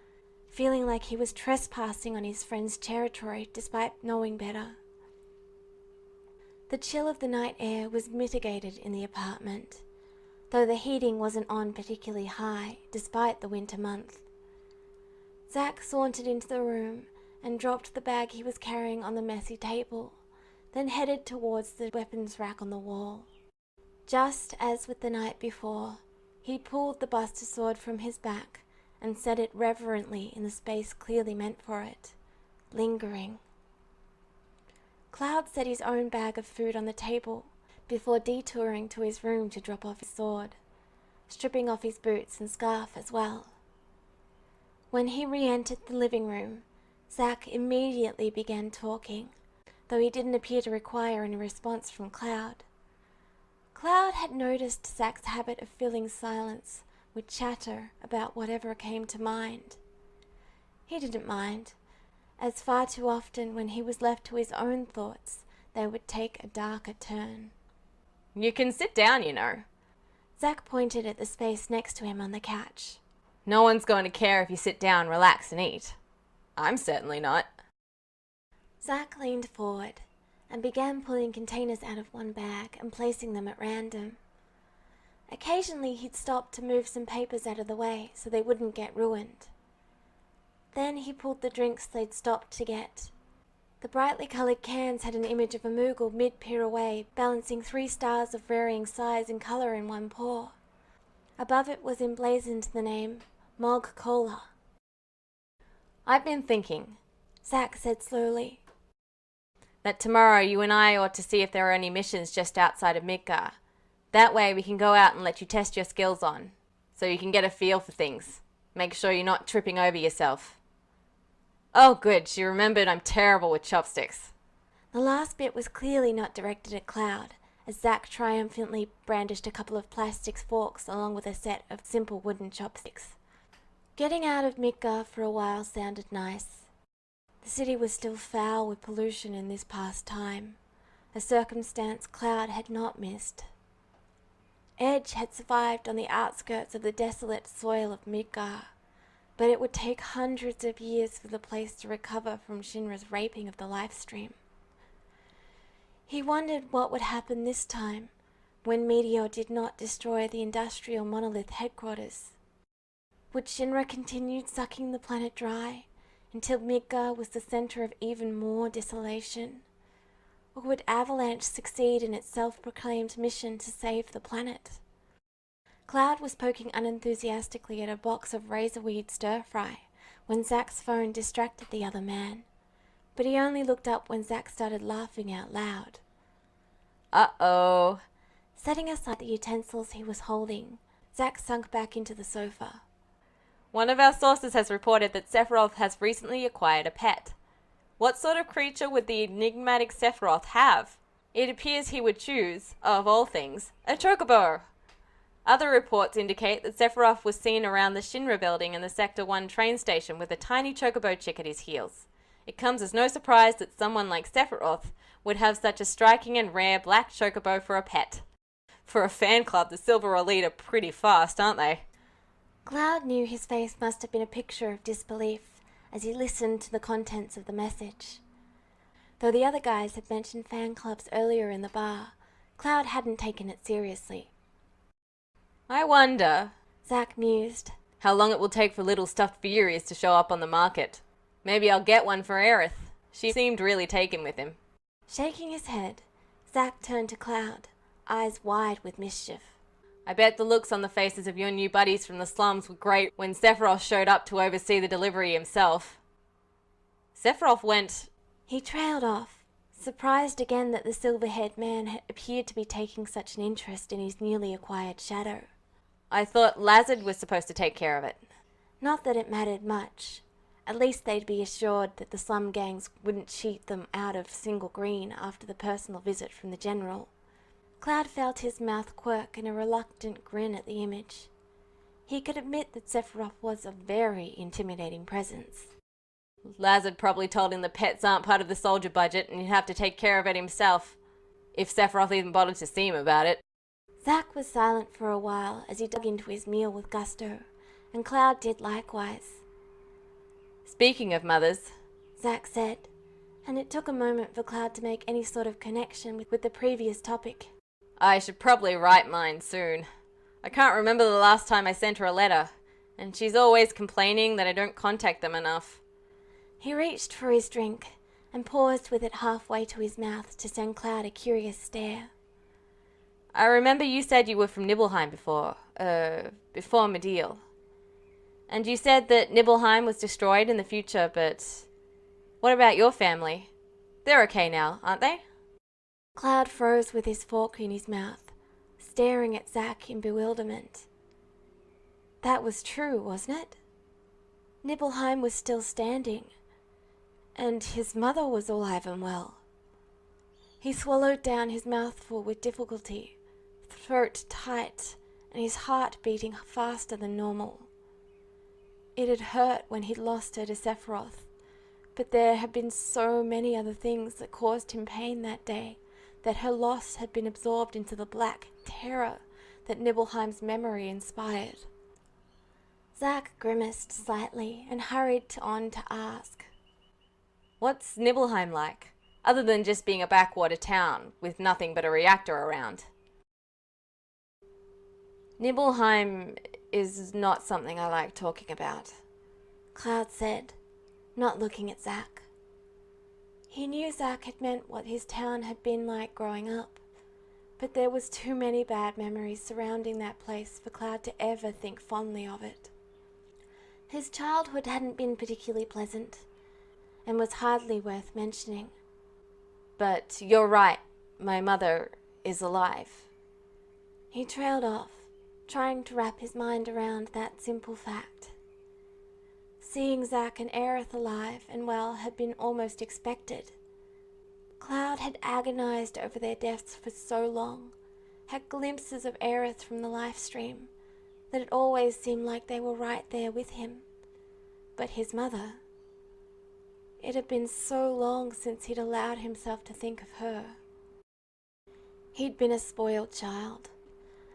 feeling like he was trespassing on his friend's territory despite knowing better. The chill of the night air was mitigated in the apartment, though the heating wasn't on particularly high despite the winter month. Zack sauntered into the room and dropped the bag he was carrying on the messy table, then headed towards the weapons rack on the wall. Just as with the night before, he pulled the Buster Sword from his back and set it reverently in the space clearly meant for it, lingering. Cloud set his own bag of food on the table before detouring to his room to drop off his sword, stripping off his boots and scarf as well. When he re-entered the living room, Zack immediately began talking, though he didn't appear to require any response from Cloud. Cloud had noticed Zack's habit of filling silence with chatter about whatever came to mind. He didn't mind, as far too often when he was left to his own thoughts, they would take a darker turn. "You can sit down, you know." Zack pointed at the space next to him on the couch. "No one's going to care if you sit down, relax, and eat. I'm certainly not." Zack leaned forward and began pulling containers out of one bag and placing them at random. Occasionally he'd stop to move some papers out of the way so they wouldn't get ruined. Then he pulled the drinks they'd stopped to get. The brightly coloured cans had an image of a Moogle mid-peer away, balancing 3 stars of varying size and colour in one paw. Above it was emblazoned the name Mog Cola. "I've been thinking," Zack said slowly, "that tomorrow you and I ought to see if there are any missions just outside of Midgar. That way we can go out and let you test your skills on, so you can get a feel for things. Make sure you're not tripping over yourself." "Oh good, she remembered I'm terrible with chopsticks." The last bit was clearly not directed at Cloud, as Zack triumphantly brandished a couple of plastic forks along with a set of simple wooden chopsticks. Getting out of Midgar for a while sounded nice. The city was still foul with pollution in this past time, a circumstance Cloud had not missed. Edge had survived on the outskirts of the desolate soil of Midgar, but it would take hundreds of years for the place to recover from Shinra's raping of the Lifestream. He wondered what would happen this time, when Meteor did not destroy the industrial monolith headquarters. Would Shinra continue sucking the planet dry until Midgar was the center of even more desolation? Or would Avalanche succeed in its self-proclaimed mission to save the planet? Cloud was poking unenthusiastically at a box of razorweed stir-fry when Zack's phone distracted the other man, but he only looked up when Zack started laughing out loud. Uh-oh. Setting aside the utensils he was holding, Zack sunk back into the sofa. One of our sources has reported that Sephiroth has recently acquired a pet. What sort of creature would the enigmatic Sephiroth have? It appears he would choose, of all things, a chocobo. Other reports indicate that Sephiroth was seen around the Shinra building and the Sector 1 train station with a tiny chocobo chick at his heels. It comes as no surprise that someone like Sephiroth would have such a striking and rare black chocobo for a pet. For a fan club, the Silver Elite are pretty fast, aren't they? Cloud knew his face must have been a picture of disbelief as he listened to the contents of the message. Though the other guys had mentioned fan clubs earlier in the bar, Cloud hadn't taken it seriously. I wonder, Zack mused, how long it will take for little stuffed Furies to show up on the market. Maybe I'll get one for Aerith. She seemed really taken with him. Shaking his head, Zack turned to Cloud, eyes wide with mischief. I bet the looks on the faces of your new buddies from the slums were great when Sephiroth showed up to oversee the delivery himself. Sephiroth went... He trailed off, surprised again that the silver-haired man had appeared to be taking such an interest in his newly acquired shadow. I thought Lazard was supposed to take care of it. Not that it mattered much. At least they'd be assured that the slum gangs wouldn't cheat them out of single green after the personal visit from the general. Cloud felt his mouth quirk in a reluctant grin at the image. He could admit that Sephiroth was a very intimidating presence. Lazard probably told him the pets aren't part of the soldier budget and he'd have to take care of it himself, if Sephiroth even bothered to see him about it. Zack was silent for a while as he dug into his meal with gusto, and Cloud did likewise. Speaking of mothers, Zack said, and it took a moment for Cloud to make any sort of connection with the previous topic. I should probably write mine soon. I can't remember the last time I sent her a letter, and she's always complaining that I don't contact them enough. He reached for his drink and paused with it halfway to his mouth to send Cloud a curious stare. I remember you said you were from Nibelheim before Medeal. And you said that Nibelheim was destroyed in the future, but what about your family? They're okay now, aren't they? Cloud froze with his fork in his mouth, staring at Zack in bewilderment. That was true, wasn't it? Nibelheim was still standing, and his mother was alive and well. He swallowed down his mouthful with difficulty, throat tight, and his heart beating faster than normal. It had hurt when he'd lost her to Sephiroth, but there had been so many other things that caused him pain that day, that her loss had been absorbed into the black terror that Nibelheim's memory inspired. Zack grimaced slightly and hurried on to ask, What's Nibelheim like, other than just being a backwater town with nothing but a reactor around? Nibelheim is not something I like talking about, Cloud said, not looking at Zack. He knew Zack had meant what his town had been like growing up, but there was too many bad memories surrounding that place for Cloud to ever think fondly of it. His childhood hadn't been particularly pleasant, and was hardly worth mentioning. But you're right, my mother is alive. He trailed off, trying to wrap his mind around that simple fact. Seeing Zack and Aerith alive and well had been almost expected. Cloud had agonized over their deaths for so long, had glimpses of Aerith from the live stream, that it always seemed like they were right there with him. But his mother... It had been so long since he'd allowed himself to think of her. He'd been a spoiled child,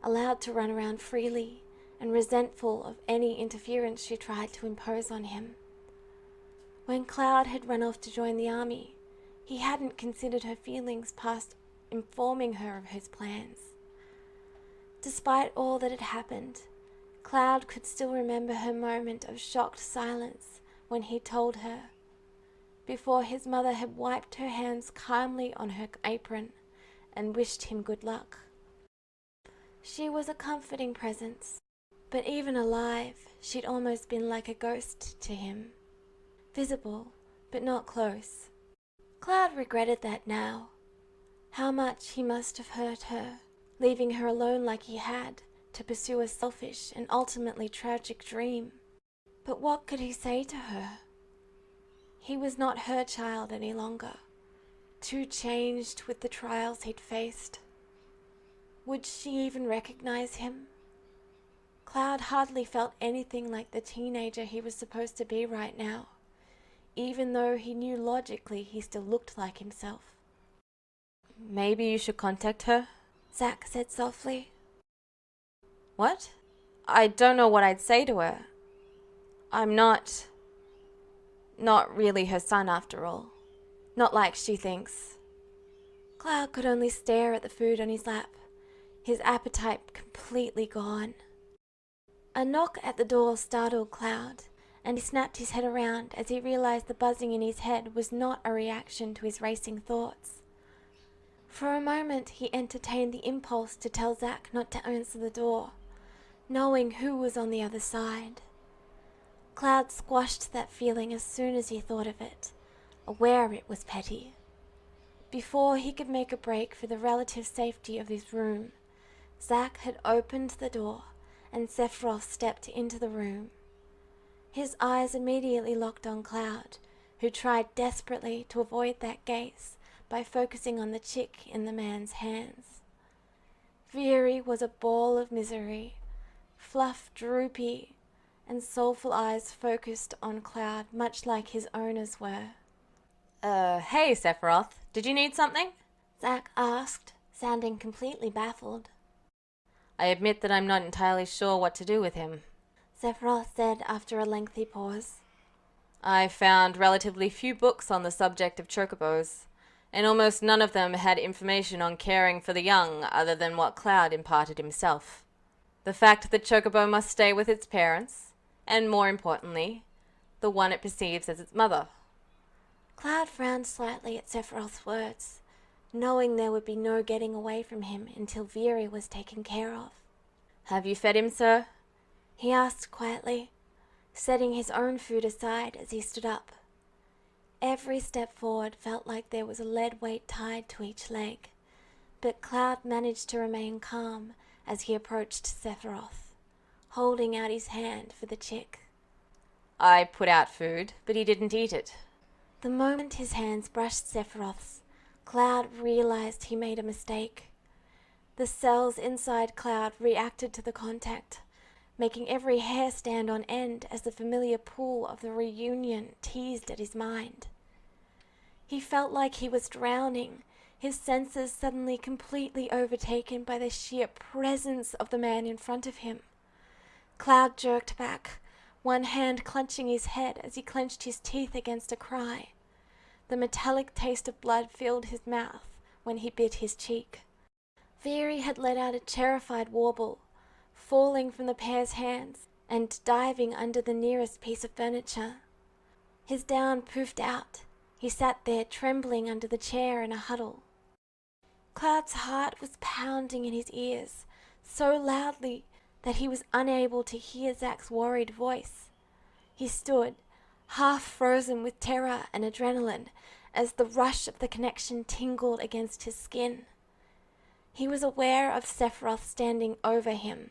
allowed to run around freely and resentful of any interference she tried to impose on him. When Cloud had run off to join the army, he hadn't considered her feelings past informing her of his plans. Despite all that had happened, Cloud could still remember her moment of shocked silence when he told her, before his mother had wiped her hands calmly on her apron and wished him good luck. She was a comforting presence, but even alive, she'd almost been like a ghost to him. Visible, but not close. Cloud regretted that now. How much he must have hurt her, leaving her alone like he had, to pursue a selfish and ultimately tragic dream. But what could he say to her? He was not her child any longer, too changed with the trials he'd faced. Would she even recognize him? Cloud hardly felt anything like the teenager he was supposed to be right now, even though he knew logically he still looked like himself. Maybe you should contact her, Zack said softly. What? I don't know what I'd say to her. I'm not really her son after all. Not like she thinks. Cloud could only stare at the food on his lap, his appetite completely gone. A knock at the door startled Cloud, and he snapped his head around as he realized the buzzing in his head was not a reaction to his racing thoughts. For a moment he entertained the impulse to tell Zack not to answer the door, knowing who was on the other side. Cloud squashed that feeling as soon as he thought of it, aware it was petty. Before he could make a break for the relative safety of his room, Zack had opened the door and Sephiroth stepped into the room. His eyes immediately locked on Cloud, who tried desperately to avoid that gaze by focusing on the chick in the man's hands. Veery was a ball of misery, fluff droopy, and soulful eyes focused on Cloud much like his owner's were. Hey, Sephiroth, did you need something? Zack asked, sounding completely baffled. I admit that I'm not entirely sure what to do with him, Sephiroth said after a lengthy pause. I found relatively few books on the subject of chocobos, and almost none of them had information on caring for the young other than what Cloud imparted himself. The fact that chocobo must stay with its parents, and more importantly, the one it perceives as its mother. Cloud frowned slightly at Sephiroth's words, knowing there would be no getting away from him until Veery was taken care of. Have you fed him, sir? He asked quietly, setting his own food aside as he stood up. Every step forward felt like there was a lead weight tied to each leg, but Cloud managed to remain calm as he approached Sephiroth, holding out his hand for the chick. I put out food, but he didn't eat it. The moment his hands brushed Sephiroth's, Cloud realized he made a mistake. The cells inside Cloud reacted to the contact, making every hair stand on end as the familiar pull of the reunion teased at his mind. He felt like he was drowning, his senses suddenly completely overtaken by the sheer presence of the man in front of him. Cloud jerked back, one hand clenching his head as he clenched his teeth against a cry. The metallic taste of blood filled his mouth when he bit his cheek. Veery had let out a terrified warble, falling from the pair's hands and diving under the nearest piece of furniture. His down poofed out. He sat there trembling under the chair in a huddle. Cloud's heart was pounding in his ears so loudly that he was unable to hear Zack's worried voice. He stood, half frozen with terror and adrenaline, as the rush of the connection tingled against his skin. He was aware of Sephiroth standing over him,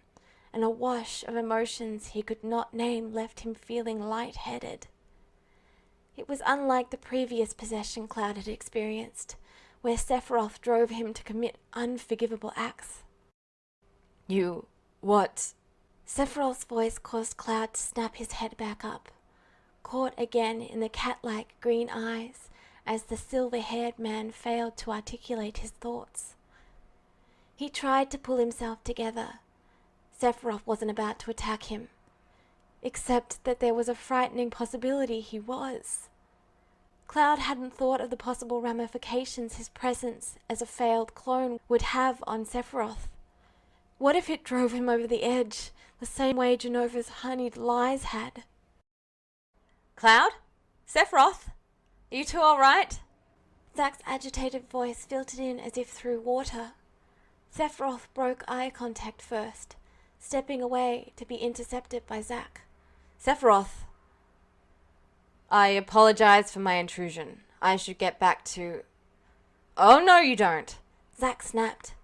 and a wash of emotions he could not name left him feeling light-headed. It was unlike the previous possession Cloud had experienced, where Sephiroth drove him to commit unforgivable acts. You... what? Sephiroth's voice caused Cloud to snap his head back up, caught again in the cat-like green eyes as the silver-haired man failed to articulate his thoughts. He tried to pull himself together. Sephiroth wasn't about to attack him, except that there was a frightening possibility he was. Cloud hadn't thought of the possible ramifications his presence as a failed clone would have on Sephiroth. What if it drove him over the edge, the same way Genova's honeyed lies had? Cloud? Sephiroth? Are you two all right? Zack's agitated voice filtered in as if through water. Sephiroth broke eye contact first, stepping away to be intercepted by Zack. Sephiroth. I apologize for my intrusion. I should get back to... Oh, no, you don't. Zack snapped.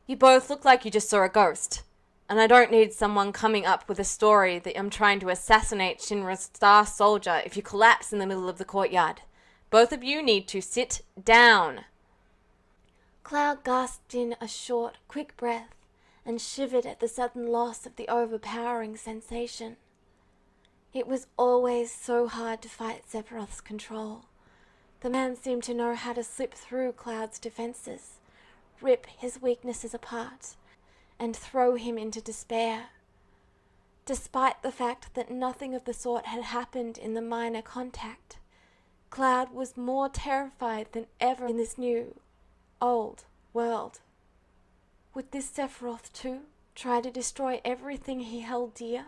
You both look like you just saw a ghost. And I don't need someone coming up with a story that I'm trying to assassinate Shinra's star soldier if you collapse in the middle of the courtyard. Both of you need to sit down. Cloud gasped in a short, quick breath and shivered at the sudden loss of the overpowering sensation. It was always so hard to fight Sephiroth's control. The man seemed to know how to slip through Cloud's defenses, rip his weaknesses apart, and throw him into despair. Despite the fact that nothing of the sort had happened in the minor contact, Cloud was more terrified than ever in this new, old world. Would this Sephiroth too try to destroy everything he held dear?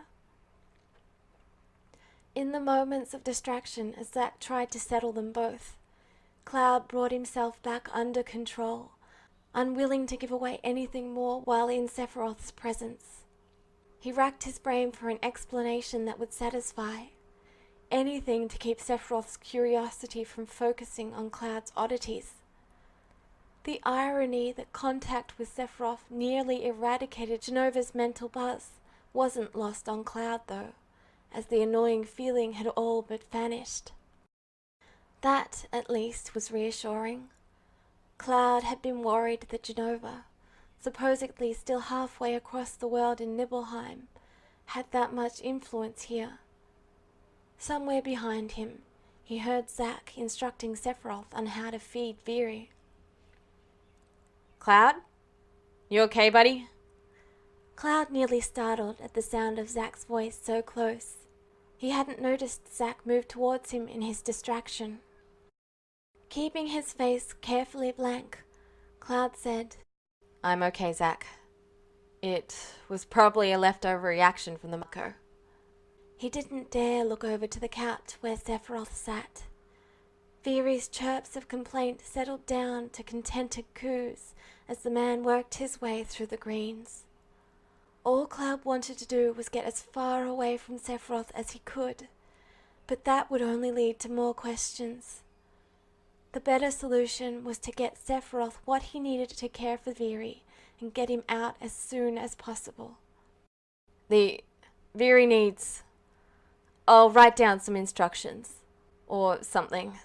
In the moments of distraction as Zack tried to settle them both, Cloud brought himself back under control, unwilling to give away anything more while in Sephiroth's presence. He racked his brain for an explanation that would satisfy, anything to keep Sephiroth's curiosity from focusing on Cloud's oddities. The irony that contact with Sephiroth nearly eradicated Genova's mental buzz wasn't lost on Cloud though, as the annoying feeling had all but vanished. That, at least, was reassuring. Cloud had been worried that Genova, supposedly still halfway across the world in Nibelheim, had that much influence here. Somewhere behind him, he heard Zack instructing Sephiroth on how to feed Viri. Cloud? You okay, buddy? Cloud nearly startled at the sound of Zack's voice so close. He hadn't noticed Zack move towards him in his distraction. Keeping his face carefully blank, Cloud said, I'm okay, Zack. It was probably a leftover reaction from the Mako. He didn't dare look over to the couch where Sephiroth sat. Viri's chirps of complaint settled down to contented coos as the man worked his way through the greens. All Cloud wanted to do was get as far away from Sephiroth as he could, but that would only lead to more questions. The better solution was to get Sephiroth what he needed to care for Viri and get him out as soon as possible. Viri needs... I'll write down some instructions. Or something.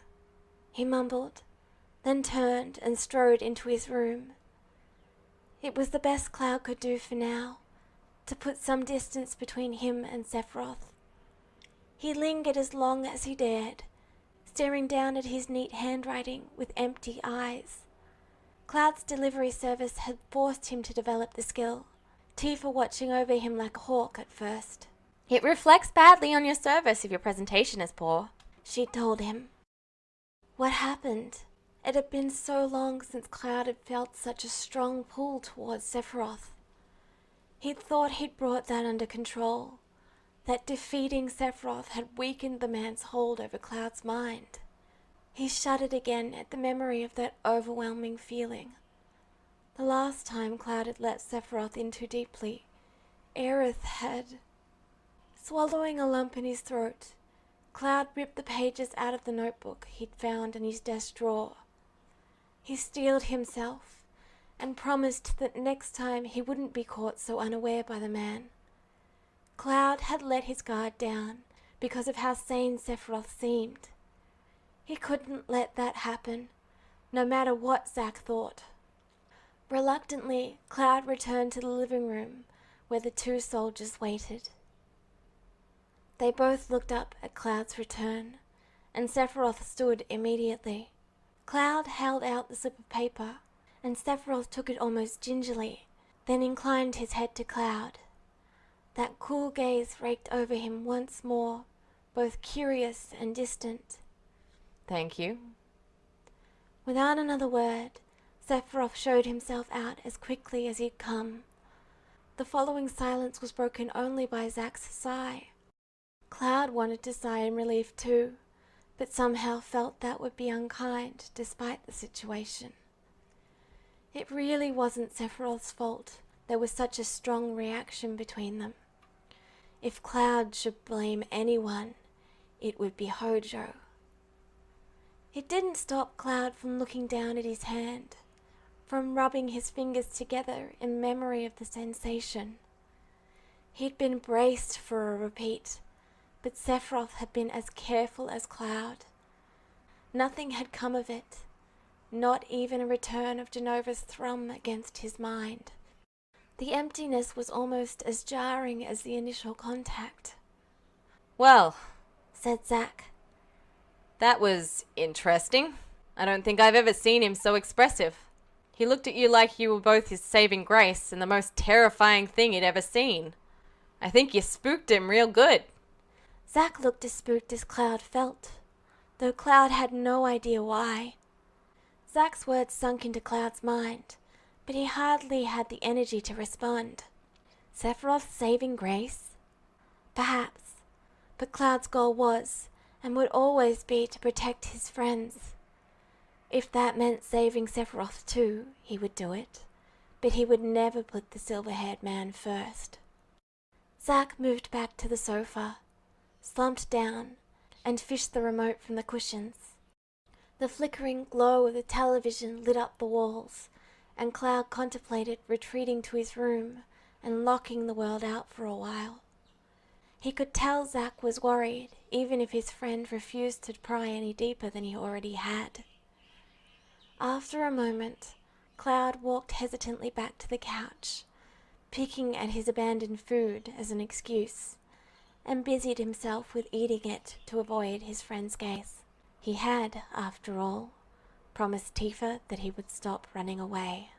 He mumbled, then turned and strode into his room. It was the best Cloud could do for now, to put some distance between him and Sephiroth. He lingered as long as he dared, staring down at his neat handwriting with empty eyes. Cloud's delivery service had forced him to develop the skill, Tifa watching over him like a hawk at first. It reflects badly on your service if your presentation is poor, she told him. What happened? It had been so long since Cloud had felt such a strong pull towards Sephiroth. He'd thought he'd brought that under control, that defeating Sephiroth had weakened the man's hold over Cloud's mind. He shuddered again at the memory of that overwhelming feeling. The last time Cloud had let Sephiroth in too deeply, Aerith had... Swallowing a lump in his throat, Cloud ripped the pages out of the notebook he'd found in his desk drawer. He steeled himself and promised that next time he wouldn't be caught so unaware by the man. Cloud had let his guard down because of how sane Sephiroth seemed. He couldn't let that happen, no matter what Zack thought. Reluctantly, Cloud returned to the living room, where the two soldiers waited. They both looked up at Cloud's return, and Sephiroth stood immediately. Cloud held out the slip of paper, and Sephiroth took it almost gingerly, then inclined his head to Cloud. That cool gaze raked over him once more, both curious and distant. Thank you. Without another word, Sephiroth showed himself out as quickly as he'd come. The following silence was broken only by Zack's sigh. Cloud wanted to sigh in relief too, but somehow felt that would be unkind despite the situation. It really wasn't Sephiroth's fault there was such a strong reaction between them. If Cloud should blame anyone, it would be Hojo. It didn't stop Cloud from looking down at his hand, from rubbing his fingers together in memory of the sensation. He'd been braced for a repeat, but Sephiroth had been as careful as Cloud. Nothing had come of it, not even a return of Jenova's thrum against his mind. The emptiness was almost as jarring as the initial contact. Well, said Zack. That was interesting. I don't think I've ever seen him so expressive. He looked at you like you were both his saving grace and the most terrifying thing he'd ever seen. I think you spooked him real good. Zack looked as spooked as Cloud felt, though Cloud had no idea why. Zack's words sunk into Cloud's mind, but he hardly had the energy to respond. Sephiroth's saving grace? Perhaps, but Cloud's goal was, and would always be, to protect his friends. If that meant saving Sephiroth too, he would do it, but he would never put the silver-haired man first. Zack moved back to the sofa, slumped down, and fished the remote from the cushions. The flickering glow of the television lit up the walls, and Cloud contemplated retreating to his room and locking the world out for a while. He could tell Zack was worried, even if his friend refused to pry any deeper than he already had. After a moment, Cloud walked hesitantly back to the couch, picking at his abandoned food as an excuse, and busied himself with eating it to avoid his friend's gaze. He had, after all, promised Tifa that he would stop running away.